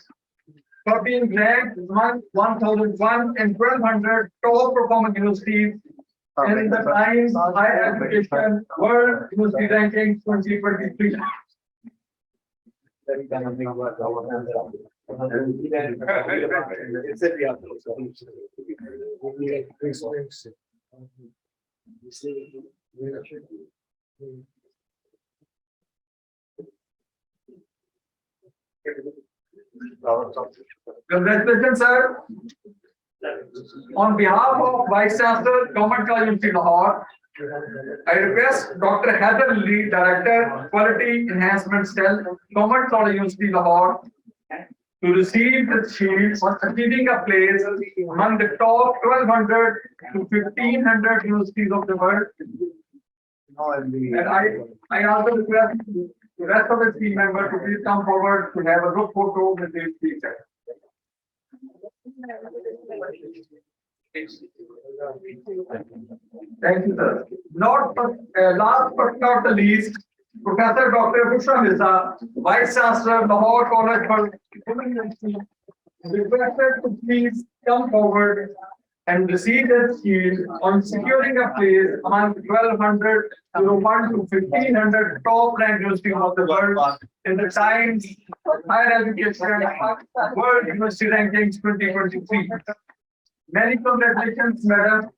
for being ranked among 1,001 and 1,200 top performing universities in the Times Higher Education World University Rankings 2023. Congratulations, sir. On behalf of Vice Chancellor, Government College University, Lahore, I request Dr. Heather Ali, Director, Quality Enhancement Cell, Government College University, Lahore, to receive the shield for achieving a place among the top 1,200 to 1,500 universities of the world. And I also request the rest of the team members to please come forward to have a group photo with the speaker. Thank you, sir. Last but not the least, Professor Dr. Bushra Mirza, Vice Chancellor, Lahore College for Human Medicine, is requested to please come forward and receive his shield on securing a place among 1,200 to 1,500 top ranked universities of the world in the Times Higher Education World University Rankings 2023. Many congratulations, madam.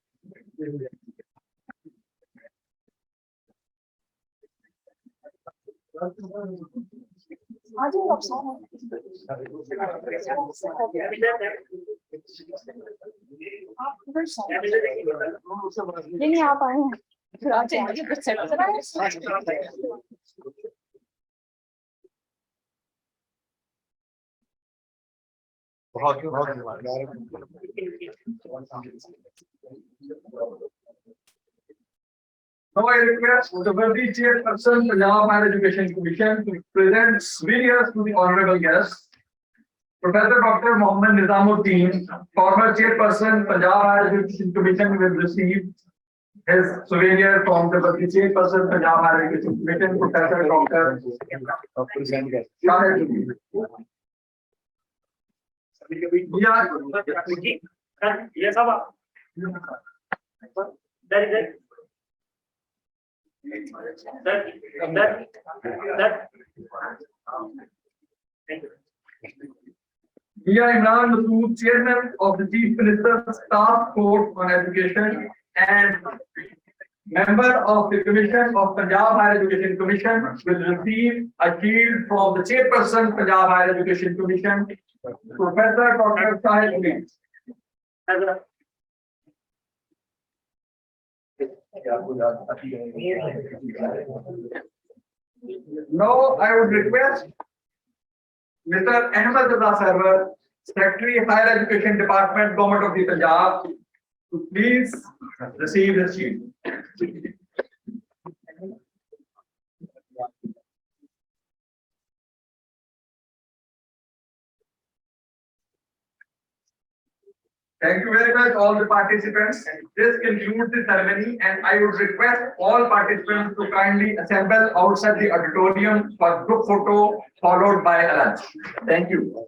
ये नहीं आ पाए हैं फिर आ जाएंगे बहुत बहुत Now I request the worthy chairperson, Punjab Higher Education Commission, to present sweethearts to the honorable guests. Professor Dr. Mohammed Nizamuddin, former chairperson, Punjab Higher Education Commission, will receive his souvenir from the chairperson, Punjab Higher Education Commission, Professor Dr. Shahid. Yes, Abba. That is it. That. Thank you. Mia Imran Masood, Chairman of the Chief Minister's Task Force on Education and member of the Commission of Punjab Higher Education Commission, will receive a shield from the Chairperson, Punjab Higher Education Commission, Professor Dr. Shahid. Now I would request Mr. Ahmed Reza Sarwar, Secretary Higher Education Department, Government of the Punjab, to please receive the shield. Thank you very much, all the participants. This concludes the ceremony, and I would request all participants to kindly assemble outside the auditorium for group photo followed by a lunch. Thank you.